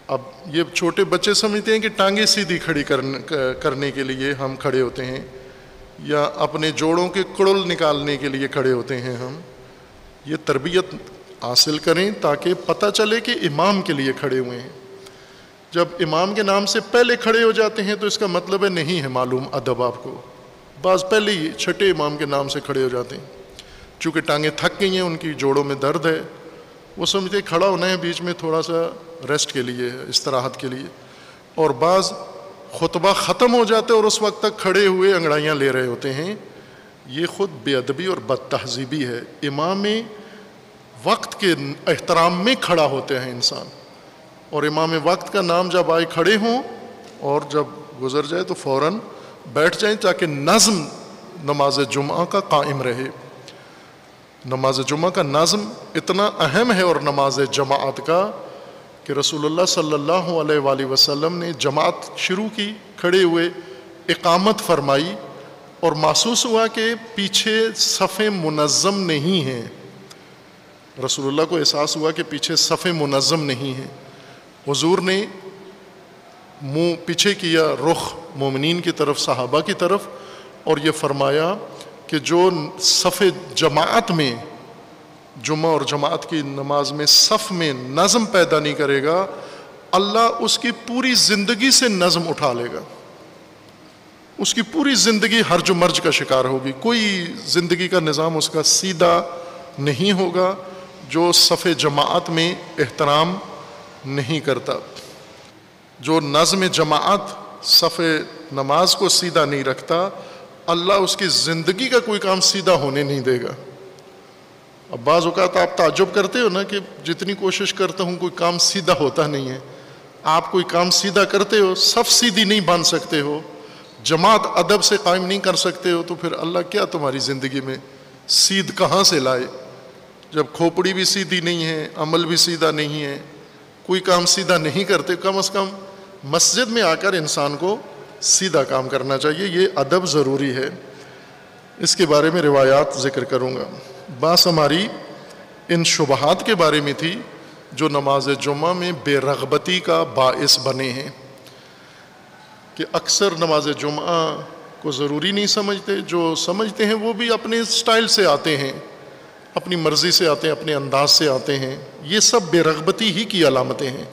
اب یہ چھوٹے بچے سمجھتے ہیں کہ ٹانگیں سیدھی کھڑی کرنے کے لیے ہم کھڑے ہوتے ہیں، یا اپنے جوڑوں کے کڑل نکالنے کے لیے کھڑے ہوتے ہیں ہم۔ یہ تربیت حاصل کریں تاکہ پتہ چلے کہ امام کے لیے کھڑے ہوئے ہیں۔ جب امام کے نام سے پہلے کھڑے ہو جاتے ہیں تو اس کا مطلب ہے نہیں ہے معلوم ادب آپ کو۔ بعض پہلے ہی چھٹے امام کے نام سے کھڑے ہو جاتے ہیں، چونکہ ٹانگیں تھک گئی ہیں، ان کی جوڑوں میں درد ہے، وہ سمجھتے کھڑا ہونا ہے بیچ میں تھوڑا سا ریسٹ کے لیے، استراحت کے لیے، اور بعض خطبہ ختم ہو جاتے اور اس وقت تک کھڑے ہوئے انگڑائیاں لے رہے ہوتے ہیں۔ یہ خود بے ادبی اور بد تہذیبی ہے۔ امام وقت کے احترام میں کھڑا ہوتے ہیں انسان، اور امام وقت کا نام جب آئے کھڑے ہوں اور جب گزر جائے تو فوراً بیٹھ جائیں تاکہ نظم نماز جمعہ کا قائم رہے۔ نماز جمعہ کا نظم اتنا اہم ہے، اور نماز جماعت کا، کہ رسول اللہ صلی اللہ علیہ وآلہ وسلم نے جماعت شروع کی، کھڑے ہوئے اقامت فرمائی، اور محسوس ہوا کہ پیچھے صفیں منظم نہیں ہیں۔ رسول اللہ کو احساس ہوا کہ پیچھے صفیں منظم نہیں ہیں۔ حضور نے منہ پیچھے کیا، رخ مومنین کی طرف، صحابہ کی طرف، اور یہ فرمایا کہ جو صف جماعت میں، جمعہ اور جماعت کی نماز میں صف میں نظم پیدا نہیں کرے گا، اللہ اس کی پوری زندگی سے نظم اٹھا لے گا، اس کی پوری زندگی ہرج و مرج کا شکار ہوگی، کوئی زندگی کا نظام اس کا سیدھا نہیں ہوگا جو صف جماعت میں احترام نہیں کرتا۔ جو نظم جماعت صف نماز کو سیدھا نہیں رکھتا، اللہ اس کی زندگی کا کوئی کام سیدھا ہونے نہیں دے گا۔ اب بعض اوقات آپ تعجب کرتے ہو نا کہ جتنی کوشش کرتا ہوں کوئی کام سیدھا ہوتا نہیں ہے۔ آپ کوئی کام سیدھا کرتے ہو، صف سیدھی نہیں باندھ سکتے ہو، جماعت ادب سے قائم نہیں کر سکتے ہو، تو پھر اللہ کیا تمہاری زندگی میں سیدھ کہاں سے لائے؟ جب کھوپڑی بھی سیدھی نہیں ہے، عمل بھی سیدھا نہیں ہے، کوئی کام سیدھا نہیں کرتے، کم از کم مسجد میں آ کر انسان کو سیدھا کام کرنا چاہیے۔ یہ ادب ضروری ہے۔ اس کے بارے میں روایات ذکر کروں گا۔ بات ہماری ان شبہات کے بارے میں تھی جو نماز جمعہ میں بے رغبتی کا باعث بنے ہیں، کہ اکثر نماز جمعہ کو ضروری نہیں سمجھتے، جو سمجھتے ہیں وہ بھی اپنے سٹائل سے آتے ہیں، اپنی مرضی سے آتے ہیں، اپنے انداز سے آتے ہیں۔ یہ سب بے رغبتی ہی کی علامتیں ہیں،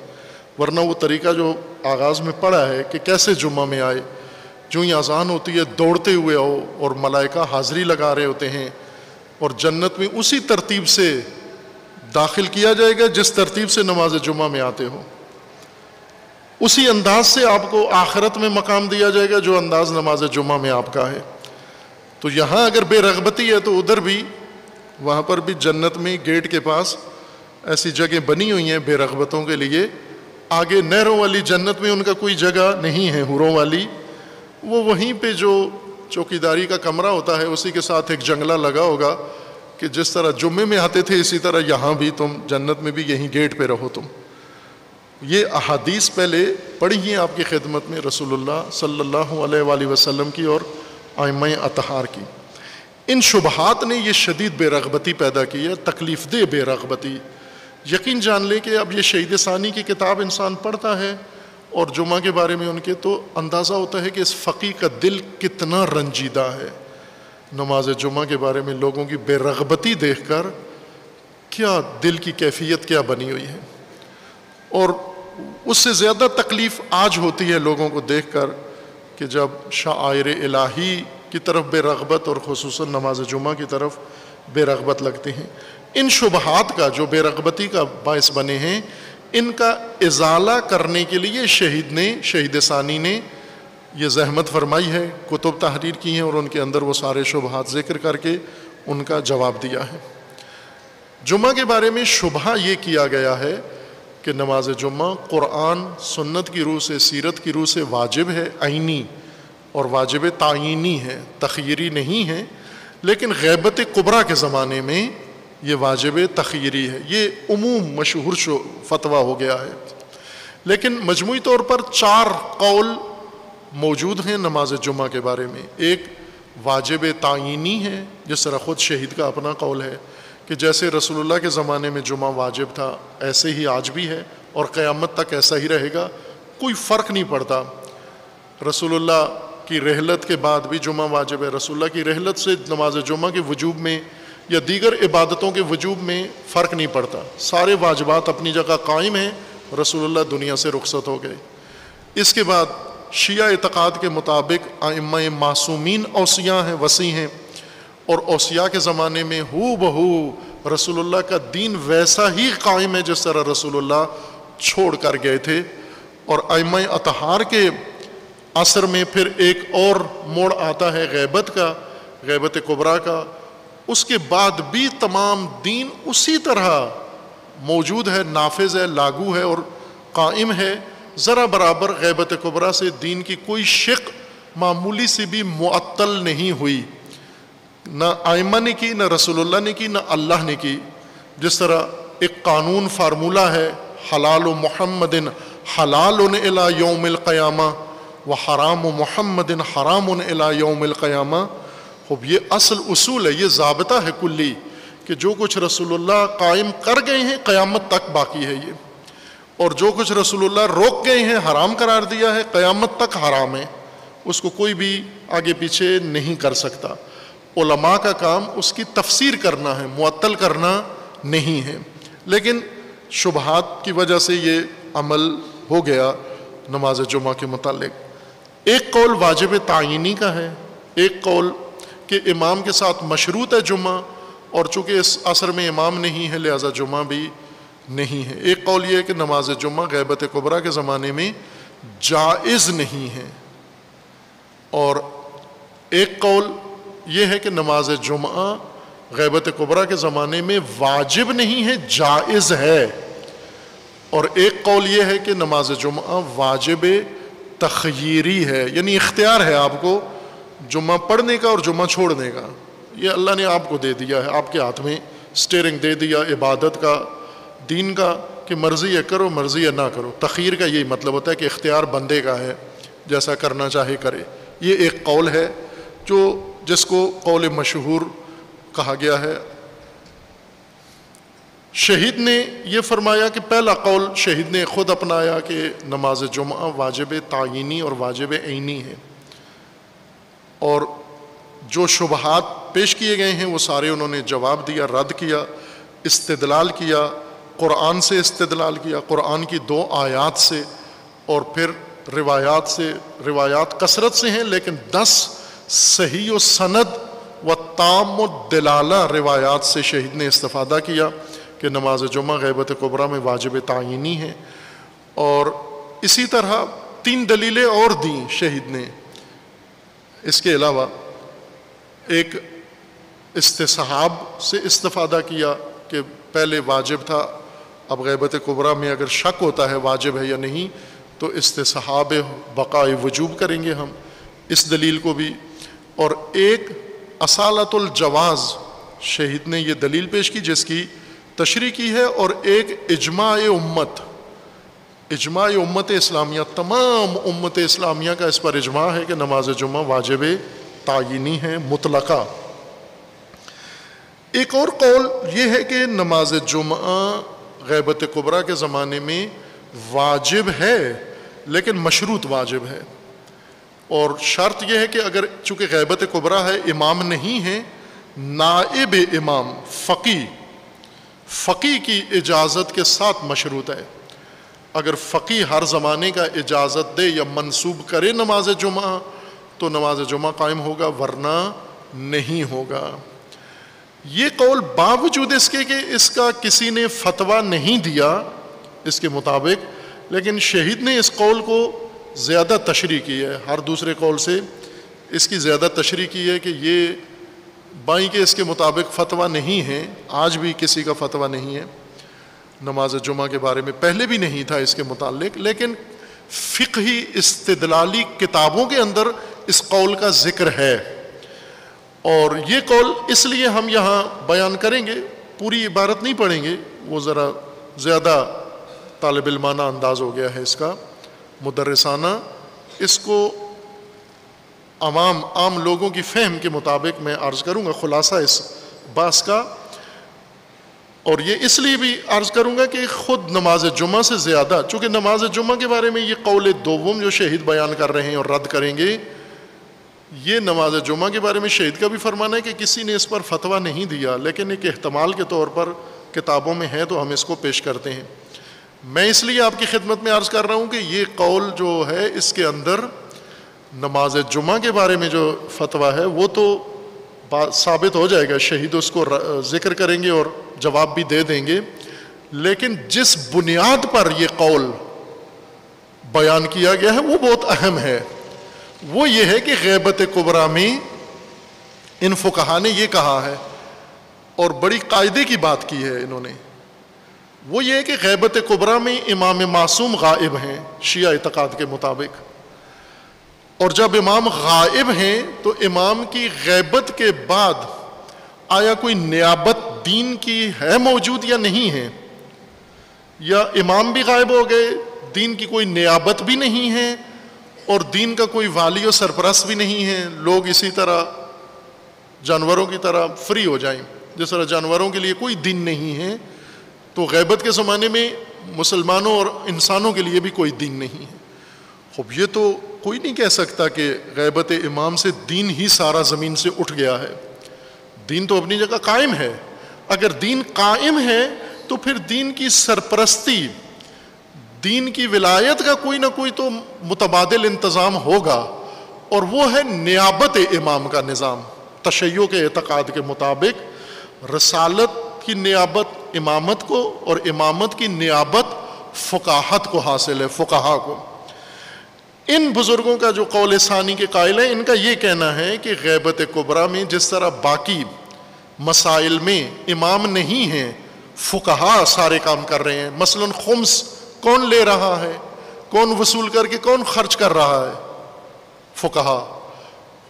ورنہ وہ طریقہ جو آغاز میں پڑھا ہے کہ کیسے جمعہ میں آئے، جو ہی اذان ہوتی ہے دوڑتے ہوئے آؤ، اور ملائکہ حاضری لگا رہے ہوتے ہیں، اور جنت میں اسی ترتیب سے داخل کیا جائے گا جس ترتیب سے نماز جمعہ میں آتے ہو، اسی انداز سے آپ کو آخرت میں مقام دیا جائے گا جو انداز نماز جمعہ میں آپ کا ہے۔ تو یہاں اگر بے رغبتی ہے تو ادھر بھی، وہاں پر بھی جنت میں گیٹ کے پاس ایسی جگہ بنی ہوئی ہیں بے رغبتوں کے لیے۔ آگے نہروں والی جنت میں ان کا کوئی جگہ نہیں ہے، حوروں والی، وہ وہیں پہ جو چوکیداری کا کمرہ ہوتا ہے اسی کے ساتھ ایک جنگلہ لگا ہوگا کہ جس طرح جمعے میں آتے تھے اسی طرح یہاں بھی تم جنت میں بھی یہیں گیٹ پہ رہو تم۔ یہ احادیث پہلے پڑھی ہیں آپ کی خدمت میں رسول اللہ صلی اللہ علیہ وآلہ وسلم کی اور ائمہ اطہار کی. ان شبہات نے یہ شدید بے رغبتی پیدا کی ہے، تکلیف دہ بے رغبتی. یقین جان لے کہ اب یہ شہید ثانی کی کتاب انسان پڑھتا ہے اور جمعہ کے بارے میں ان کے، تو اندازہ ہوتا ہے کہ اس فقی کا دل کتنا رنجیدہ ہے. نماز جمعہ کے بارے میں لوگوں کی بے رغبتی دیکھ کر کیا دل کی کیفیت کیا بنی ہوئی ہے. اور اس سے زیادہ تکلیف آج ہوتی ہے لوگوں کو دیکھ کر کہ جب شعائر الہی کی طرف بے رغبت اور خصوصاً نماز جمعہ کی طرف بے رغبت لگتے ہیں. ان شبہات کا جو بے رغبتی کا باعث بنے ہیں، ان کا ازالہ کرنے کے لیے شہید ثانی نے یہ زحمت فرمائی ہے، کتب تحریر کی ہیں اور ان کے اندر وہ سارے شبہات ذکر کر کے ان کا جواب دیا ہے. جمعہ کے بارے میں شبہہ یہ کیا گیا ہے کہ نماز جمعہ قرآن سنت کی روح سے، سیرت کی روح سے واجب ہے، عینی اور واجب تعینی ہے، تخییری نہیں ہے. لیکن غیبت کبریٰ کے زمانے میں یہ واجب تخییری ہے. یہ عموم مشہور فتویٰ ہو گیا ہے. لیکن مجموعی طور پر 4 قول موجود ہیں نماز جمعہ کے بارے میں. ایک واجب تعینی ہے، جس طرح خود شہید کا اپنا قول ہے کہ جیسے رسول اللہ کے زمانے میں جمعہ واجب تھا ایسے ہی آج بھی ہے اور قیامت تک ایسا ہی رہے گا، کوئی فرق نہیں پڑتا. رسول اللہ کی رحلت کے بعد بھی جمعہ واجب ہے. رسول اللہ کی رحلت سے نماز جمعہ کے وجوب میں یا دیگر عبادتوں کے وجوب میں فرق نہیں پڑتا، سارے واجبات اپنی جگہ قائم ہیں. رسول اللہ دنیا سے رخصت ہو گئے. اس کے بعد شیعہ اعتقاد کے مطابق ائمہ معصومین اوصیاء ہیں، وصی ہیں، اور اوصیاء کے زمانے میں ہو بہو رسول اللہ کا دین ویسا ہی قائم ہے جس طرح رسول اللہ چھوڑ کر گئے تھے. اور ائمہ اطہار کے عصر میں پھر ایک اور موڑ آتا ہے غیبت کا، غیبت کبریٰ کا. اس کے بعد بھی تمام دین اسی طرح موجود ہے، نافذ ہے، لاگو ہے اور قائم ہے. ذرا برابر غیبت کبریٰ سے دین کی کوئی شق معمولی سی بھی معطل نہیں ہوئی، نہ ائمہ نے کی، نہ رسول اللہ نے کی، نہ اللہ نے کی. جس طرح ایک قانون فارمولہ ہے، حلال محمد حلال الی یوم القیامہ و حرام محمد حرام الی یوم القیامہ. خوب یہ اصل اصول ہے، یہ ضابطہ ہے کلی کہ جو کچھ رسول اللہ قائم کر گئے ہیں قیامت تک باقی ہے یہ، اور جو کچھ رسول اللہ روک گئے ہیں حرام قرار دیا ہے قیامت تک حرام ہے، اس کو کوئی بھی آگے پیچھے نہیں کر سکتا. علماء کا کام اس کی تفسیر کرنا ہے، معطل کرنا نہیں ہے. لیکن شبہات کی وجہ سے یہ عمل ہو گیا نماز جمعہ کے متعلق. ایک قول واجب تعینی کا ہے، ایک قول کہ امام کے ساتھ مشروط ہے جمعہ، اور چونکہ اس عصر میں امام نہیں ہے لہذا جمعہ بھی نہیں ہے. ایک قول یہ ہے کہ نماز جمعہ غیبت کبریٰ کے زمانے میں جائز نہیں ہے، اور ایک قول یہ ہے کہ نماز جمعہ غیبت کبریٰ کے زمانے میں واجب نہیں ہے، جائز ہے. اور ایک قول یہ ہے کہ نماز جمعہ واجب تخییری ہے، یعنی اختیار ہے آپ کو جمعہ پڑھنے کا اور جمعہ چھوڑنے کا. یہ اللہ نے آپ کو دے دیا ہے، آپ کے ہاتھ میں سٹیئرنگ دے دیا عبادت کا، دین کا، کہ مرضی ہے کرو مرضی ہے نہ کرو. تخییر کا یہی مطلب ہوتا ہے کہ اختیار بندے کا ہے، جیسا کرنا چاہے کرے. یہ ایک قول ہے جس کو قول مشہور کہا گیا ہے. شہید نے یہ فرمایا کہ پہلا قول شہید نے خود اپنایا کہ نماز جمعہ واجب تعینی اور واجب عینی ہے، اور جو شبہات پیش کیے گئے ہیں وہ سارے انہوں نے جواب دیا، رد کیا، استدلال کیا، قرآن سے استدلال کیا، قرآن کی 2 آیات سے، اور پھر روایات سے. روایات کثرت سے ہیں لیکن 10 صحیح و سند و تام الدلالہ روایات سے شہید نے استفادہ کیا کہ نماز جمعہ غیبت کبریٰ میں واجب تعینی ہے. اور اسی طرح 3 دلیلیں اور دیں شہید نے. اس کے علاوہ ایک استصحاب سے استفادہ کیا کہ پہلے واجب تھا، اب غیبت کبریٰ میں اگر شک ہوتا ہے واجب ہے یا نہیں تو استصحاب بقائے وجوب کریں گے ہم، اس دلیل کو بھی. اور ایک اصالت الجواز شہید نے یہ دلیل پیش کی جس کی تشریح کی ہے، اور ایک اجماع امت اجماع امت اسلامیہ، تمام امت اسلامیہ کا اس پر اجماع ہے کہ نماز جمعہ واجب تعینی ہے مطلقہ۔ ایک اور قول یہ ہے کہ نماز جمعہ غیبت کبریٰ کے زمانے میں واجب ہے لیکن مشروط واجب ہے، اور شرط یہ ہے کہ اگر چونکہ غیبت کبریٰ ہے، امام نہیں ہے، نائب امام فقی کی اجازت کے ساتھ مشروط ہے۔ اگر فقی ہر زمانے کا اجازت دے یا منسوب کرے نماز جمعہ تو نماز جمعہ قائم ہوگا، ورنہ نہیں ہوگا۔ یہ قول باوجود اس کے کہ اس کا کسی نے فتویٰ نہیں دیا اس کے مطابق، لیکن شہید نے اس قول کو زیادہ تشریح کی ہے، ہر دوسرے قول سے اس کی زیادہ تشریح کی ہے کہ یہ بائیں کے اس کے مطابق فتویٰ نہیں ہے، آج بھی کسی کا فتویٰ نہیں ہے نماز جمعہ کے بارے میں، پہلے بھی نہیں تھا اس کے متعلق، لیکن فقہی استدلالی کتابوں کے اندر اس قول کا ذکر ہے، اور یہ قول اس لیے ہم یہاں بیان کریں گے، پوری عبارت نہیں پڑھیں گے، وہ ذرا زیادہ طالب علمانہ انداز ہو گیا ہے اس کا، مدرسانہ، اس کو عام لوگوں کی فہم کے مطابق میں عرض کروں گا خلاصہ اس بحث کا، اور یہ اس لیے بھی عرض کروں گا کہ خود نماز جمعہ سے زیادہ، چونکہ نماز جمعہ کے بارے میں یہ قول دوم جو شہید بیان کر رہے ہیں اور رد کریں گے، یہ نماز جمعہ کے بارے میں شہید کا بھی فرمانا ہے کہ کسی نے اس پر فتویٰ نہیں دیا، لیکن ایک احتمال کے طور پر کتابوں میں ہے تو ہم اس کو پیش کرتے ہیں۔ میں اس لیے آپ کی خدمت میں عرض کر رہا ہوں کہ یہ قول جو ہے اس کے اندر نماز جمعہ کے بارے میں جو فتویٰ ہے وہ تو ثابت ہو جائے گا، شہید اس کو ذکر کریں گے اور جواب بھی دے دیں گے، لیکن جس بنیاد پر یہ قول بیان کیا گیا ہے وہ بہت اہم ہے، وہ یہ ہے کہ غیبت کبریٰ میں ان فقہا نے یہ کہا ہے، اور بڑی قاعدے کی بات کی ہے انہوں نے، وہ یہ ہے کہ غیبت کبریٰ میں امام معصوم غائب ہیں شیعہ اعتقاد کے مطابق، اور جب امام غائب ہیں تو امام کی غیبت کے بعد آیا کوئی نیابت دین کی ہے موجود یا نہیں ہے، یا امام بھی غائب ہو گئے، دین کی کوئی نیابت بھی نہیں ہے اور دین کا کوئی والی و سرپرست بھی نہیں ہے، لوگ اسی طرح جانوروں کی طرح فری ہو جائیں، جس طرح جانوروں کے لیے کوئی دین نہیں ہے، تو غیبت کے زمانے میں مسلمانوں اور انسانوں کے لیے بھی کوئی دین نہیں ہے۔ خب یہ تو کوئی نہیں کہہ سکتا کہ غیبت امام سے دین ہی سارا زمین سے اٹھ گیا ہے، دین تو اپنی جگہ قائم ہے، اگر دین قائم ہے تو پھر دین کی سرپرستی، دین کی ولایت کا کوئی نہ کوئی تو متبادل انتظام ہوگا، اور وہ ہے نیابت امام کا نظام۔ تشیع کے اعتقاد کے مطابق رسالت کی نیابت امامت کو اور امامت کی نیابت فقاہت کو حاصل ہے، فقہا کو۔ ان بزرگوں کا جو قول ثانی کے قائل ہیں، ان کا یہ کہنا ہے کہ غیبت کبریٰ میں جس طرح باقی مسائل میں امام نہیں ہیں، فقہا سارے کام کر رہے ہیں، مثلا خمس کون لے رہا ہے، کون وصول کر کے کون خرچ کر رہا ہے، فقہا۔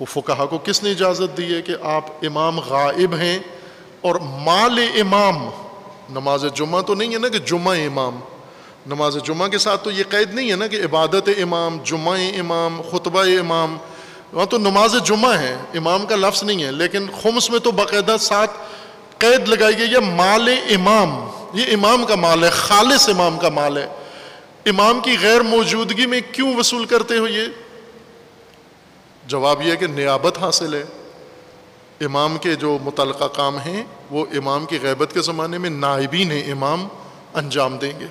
وہ فقہا کو کس نے اجازت دی ہے کہ آپ امام غائب ہیں اور مال امام، نماز جمعہ تو نہیں ہے نا کہ جمعہ امام، نماز جمعہ کے ساتھ تو یہ قید نہیں ہے نا کہ عبادت امام، جمعہ امام، خطبہ امام، وہاں تو نماز جمعہ ہے، امام کا لفظ نہیں ہے، لیکن خمس میں تو باقاعدہ ساتھ قید لگائی گئی ہے مال امام، یہ امام کا مال ہے، خالص امام کا مال ہے، امام کی غیر موجودگی میں کیوں وصول کرتے ہو؟ یہ جواب یہ ہے کہ نیابت حاصل ہے، امام کے جو متعلقہ کام ہیں وہ امام کی غیبت کے زمانے میں نائبین امام انجام دیں گے۔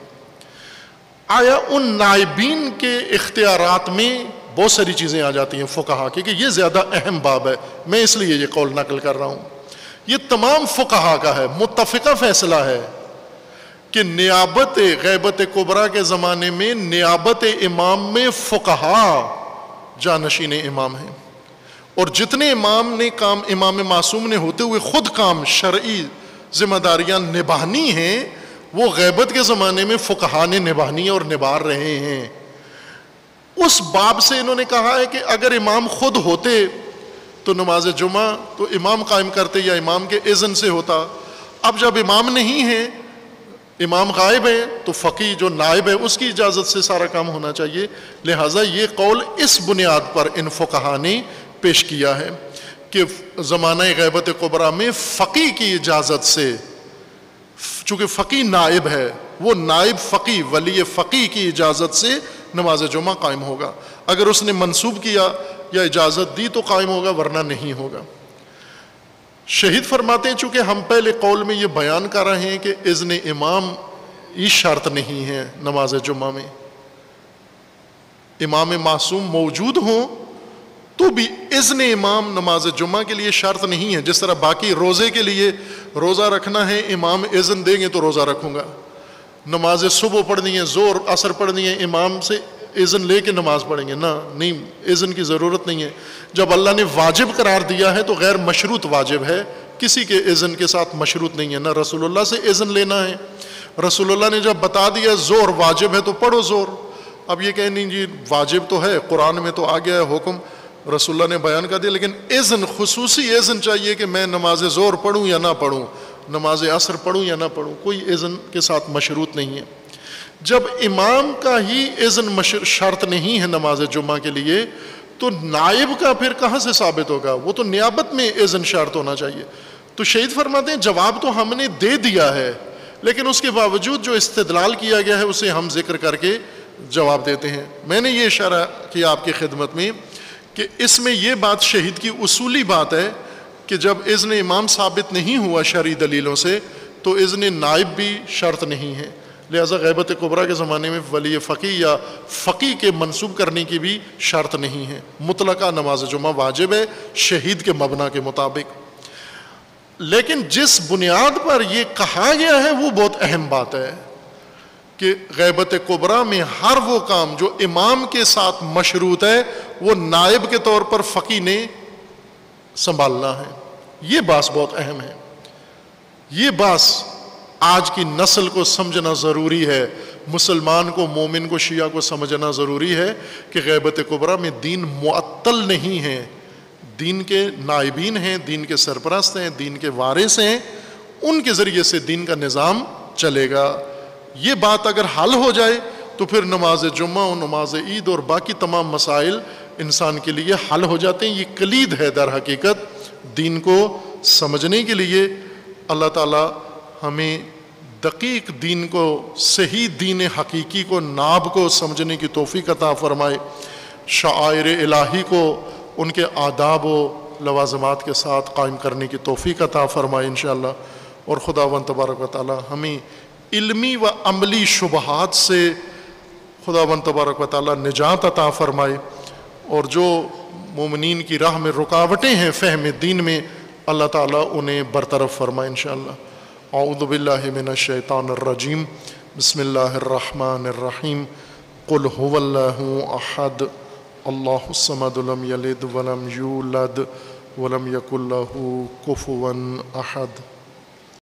آیا ان نائبین کے اختیارات میں بہت ساری چیزیں آ جاتی ہیں فقہا کی، کہ یہ زیادہ اہم باب ہے، میں اس لیے یہ قول نقل کر رہا ہوں، یہ تمام فقہا کا ہے، متفقہ فیصلہ ہے کہ نیابت غیبت کبریٰ کے زمانے میں نیابت امام میں فقہا جانشین امام ہیں، اور جتنے امام نے کام امام معصوم نے ہوتے ہوئے خود کام شرعی ذمہ داریاں نبھانی ہیں، وہ غیبت کے زمانے میں فقہا نے نبھانی اور نبھا رہے ہیں۔ اس باب سے انہوں نے کہا ہے کہ اگر امام خود ہوتے تو نماز جمعہ تو امام قائم کرتے یا امام کے اذن سے ہوتا، اب جب امام نہیں ہے امام غائب ہے تو فقی جو نائب ہے اس کی اجازت سے سارا کام ہونا چاہیے. لہٰذا یہ قول اس بنیاد پر ان فقہا نے پیش کیا ہے کہ زمانہ غیبت کبریٰ میں فقی کی اجازت سے، چونکہ فقی نائب ہے، وہ نائب فقی ولی فقی کی اجازت سے نماز جمعہ قائم ہوگا. اگر اس نے منسوب کیا یا اجازت دی تو قائم ہوگا، ورنہ نہیں ہوگا. شہید فرماتے ہیں چونکہ ہم پہلے قول میں یہ بیان کر رہے ہیں کہ اذن امام یہ شرط نہیں ہے نماز جمعہ میں، امام معصوم موجود ہوں تو بھی اذن امام نماز جمعہ کے لیے شرط نہیں ہے. جس طرح باقی روزے کے لیے روزہ رکھنا ہے، امام اذن دیں گے تو روزہ رکھوں گا. نماز صبح پڑھنی ہے، ظہر عصر پڑھنی ہے، امام سے اذن لے کے نماز پڑھیں گے، نہیں، اذن کی ضرورت نہیں ہے. جب اللہ نے واجب قرار دیا ہے تو غیر مشروط واجب ہے، کسی کے اذن کے ساتھ مشروط نہیں ہے. نہ رسول اللہ سے اذن لینا ہے. رسول اللہ نے جب بتا دیا ظہر واجب ہے تو پڑھو ظہر. اب یہ کہیں نہیں جی واجب تو ہے، قرآن میں تو آ گیا ہے حکم، رسول اللہ نے بیان کر دیا، لیکن اذن، خصوصی اذن چاہیے کہ میں نماز ظہر پڑھوں یا نہ پڑھوں، نماز عصر پڑھوں یا نہ پڑھوں، کوئی اذن کے ساتھ مشروط نہیں ہے. جب امام کا ہی اذن شرط نہیں ہے نماز جمعہ کے لیے تو نائب کا پھر کہاں سے ثابت ہوگا؟ وہ تو نیابت میں اذن شرط ہونا چاہیے. تو شہید فرماتے ہیں جواب تو ہم نے دے دیا ہے، لیکن اس کے باوجود جو استدلال کیا گیا ہے اسے ہم ذکر کر کے جواب دیتے ہیں. میں نے یہ اشارہ کیا آپ کی خدمت میں کہ اس میں یہ بات شہید کی اصولی بات ہے کہ جب اذن امام ثابت نہیں ہوا شرعی دلیلوں سے تو اذن نائب بھی شرط نہیں ہے. لہذا غیبت کبریٰ کے زمانے میں ولی فقی یا فقی کے منسوب کرنے کی بھی شرط نہیں ہے. مطلقہ نماز جمعہ واجب ہے شہید کے مبنا کے مطابق. لیکن جس بنیاد پر یہ کہا گیا ہے وہ بہت اہم بات ہے کہ غیبت کبریٰ میں ہر وہ کام جو امام کے ساتھ مشروط ہے وہ نائب کے طور پر فقی نے سنبھالنا ہے. یہ بات بہت اہم ہے. یہ بات آج کی نسل کو سمجھنا ضروری ہے، مسلمان کو، مومن کو، شیعہ کو سمجھنا ضروری ہے کہ غیبت کبریٰ میں دین معطل نہیں ہے. دین کے نائبین ہیں، دین کے سرپرست ہیں، دین کے وارث ہیں، ان کے ذریعے سے دین کا نظام چلے گا. یہ بات اگر حل ہو جائے تو پھر نماز جمعہ اور نماز عید اور باقی تمام مسائل انسان کے لیے حل ہو جاتے ہیں. یہ کلید ہے در حقیقت دین کو سمجھنے کے لیے. اللہ تعالی ہمیں دقیق دین کو، صحیح دین حقیقی کو، ناب کو سمجھنے کی توفیق عطا فرمائے. شعائر الہی کو ان کے آداب و لوازمات کے ساتھ قائم کرنے کی توفیق عطا فرمائے انشاءاللہ. اور خداوند تبارک و تعالی ہمیں علمی و عملی شبہات سے خداوند تبارک و تعالی نجات عطا فرمائے. اور جو مومنین کی راہ میں رکاوٹیں ہیں فہم دین میں، اللہ تعالیٰ انہیں برطرف فرمائے انشاءاللہ. اعوذ باللہ من الشیطان الرجیم. بسم اللہ الرحمن الرحیم. قل هو اللہ احد اللہ الصمد لم یلد ولم یولد ولم یکن لہ کفوا احد.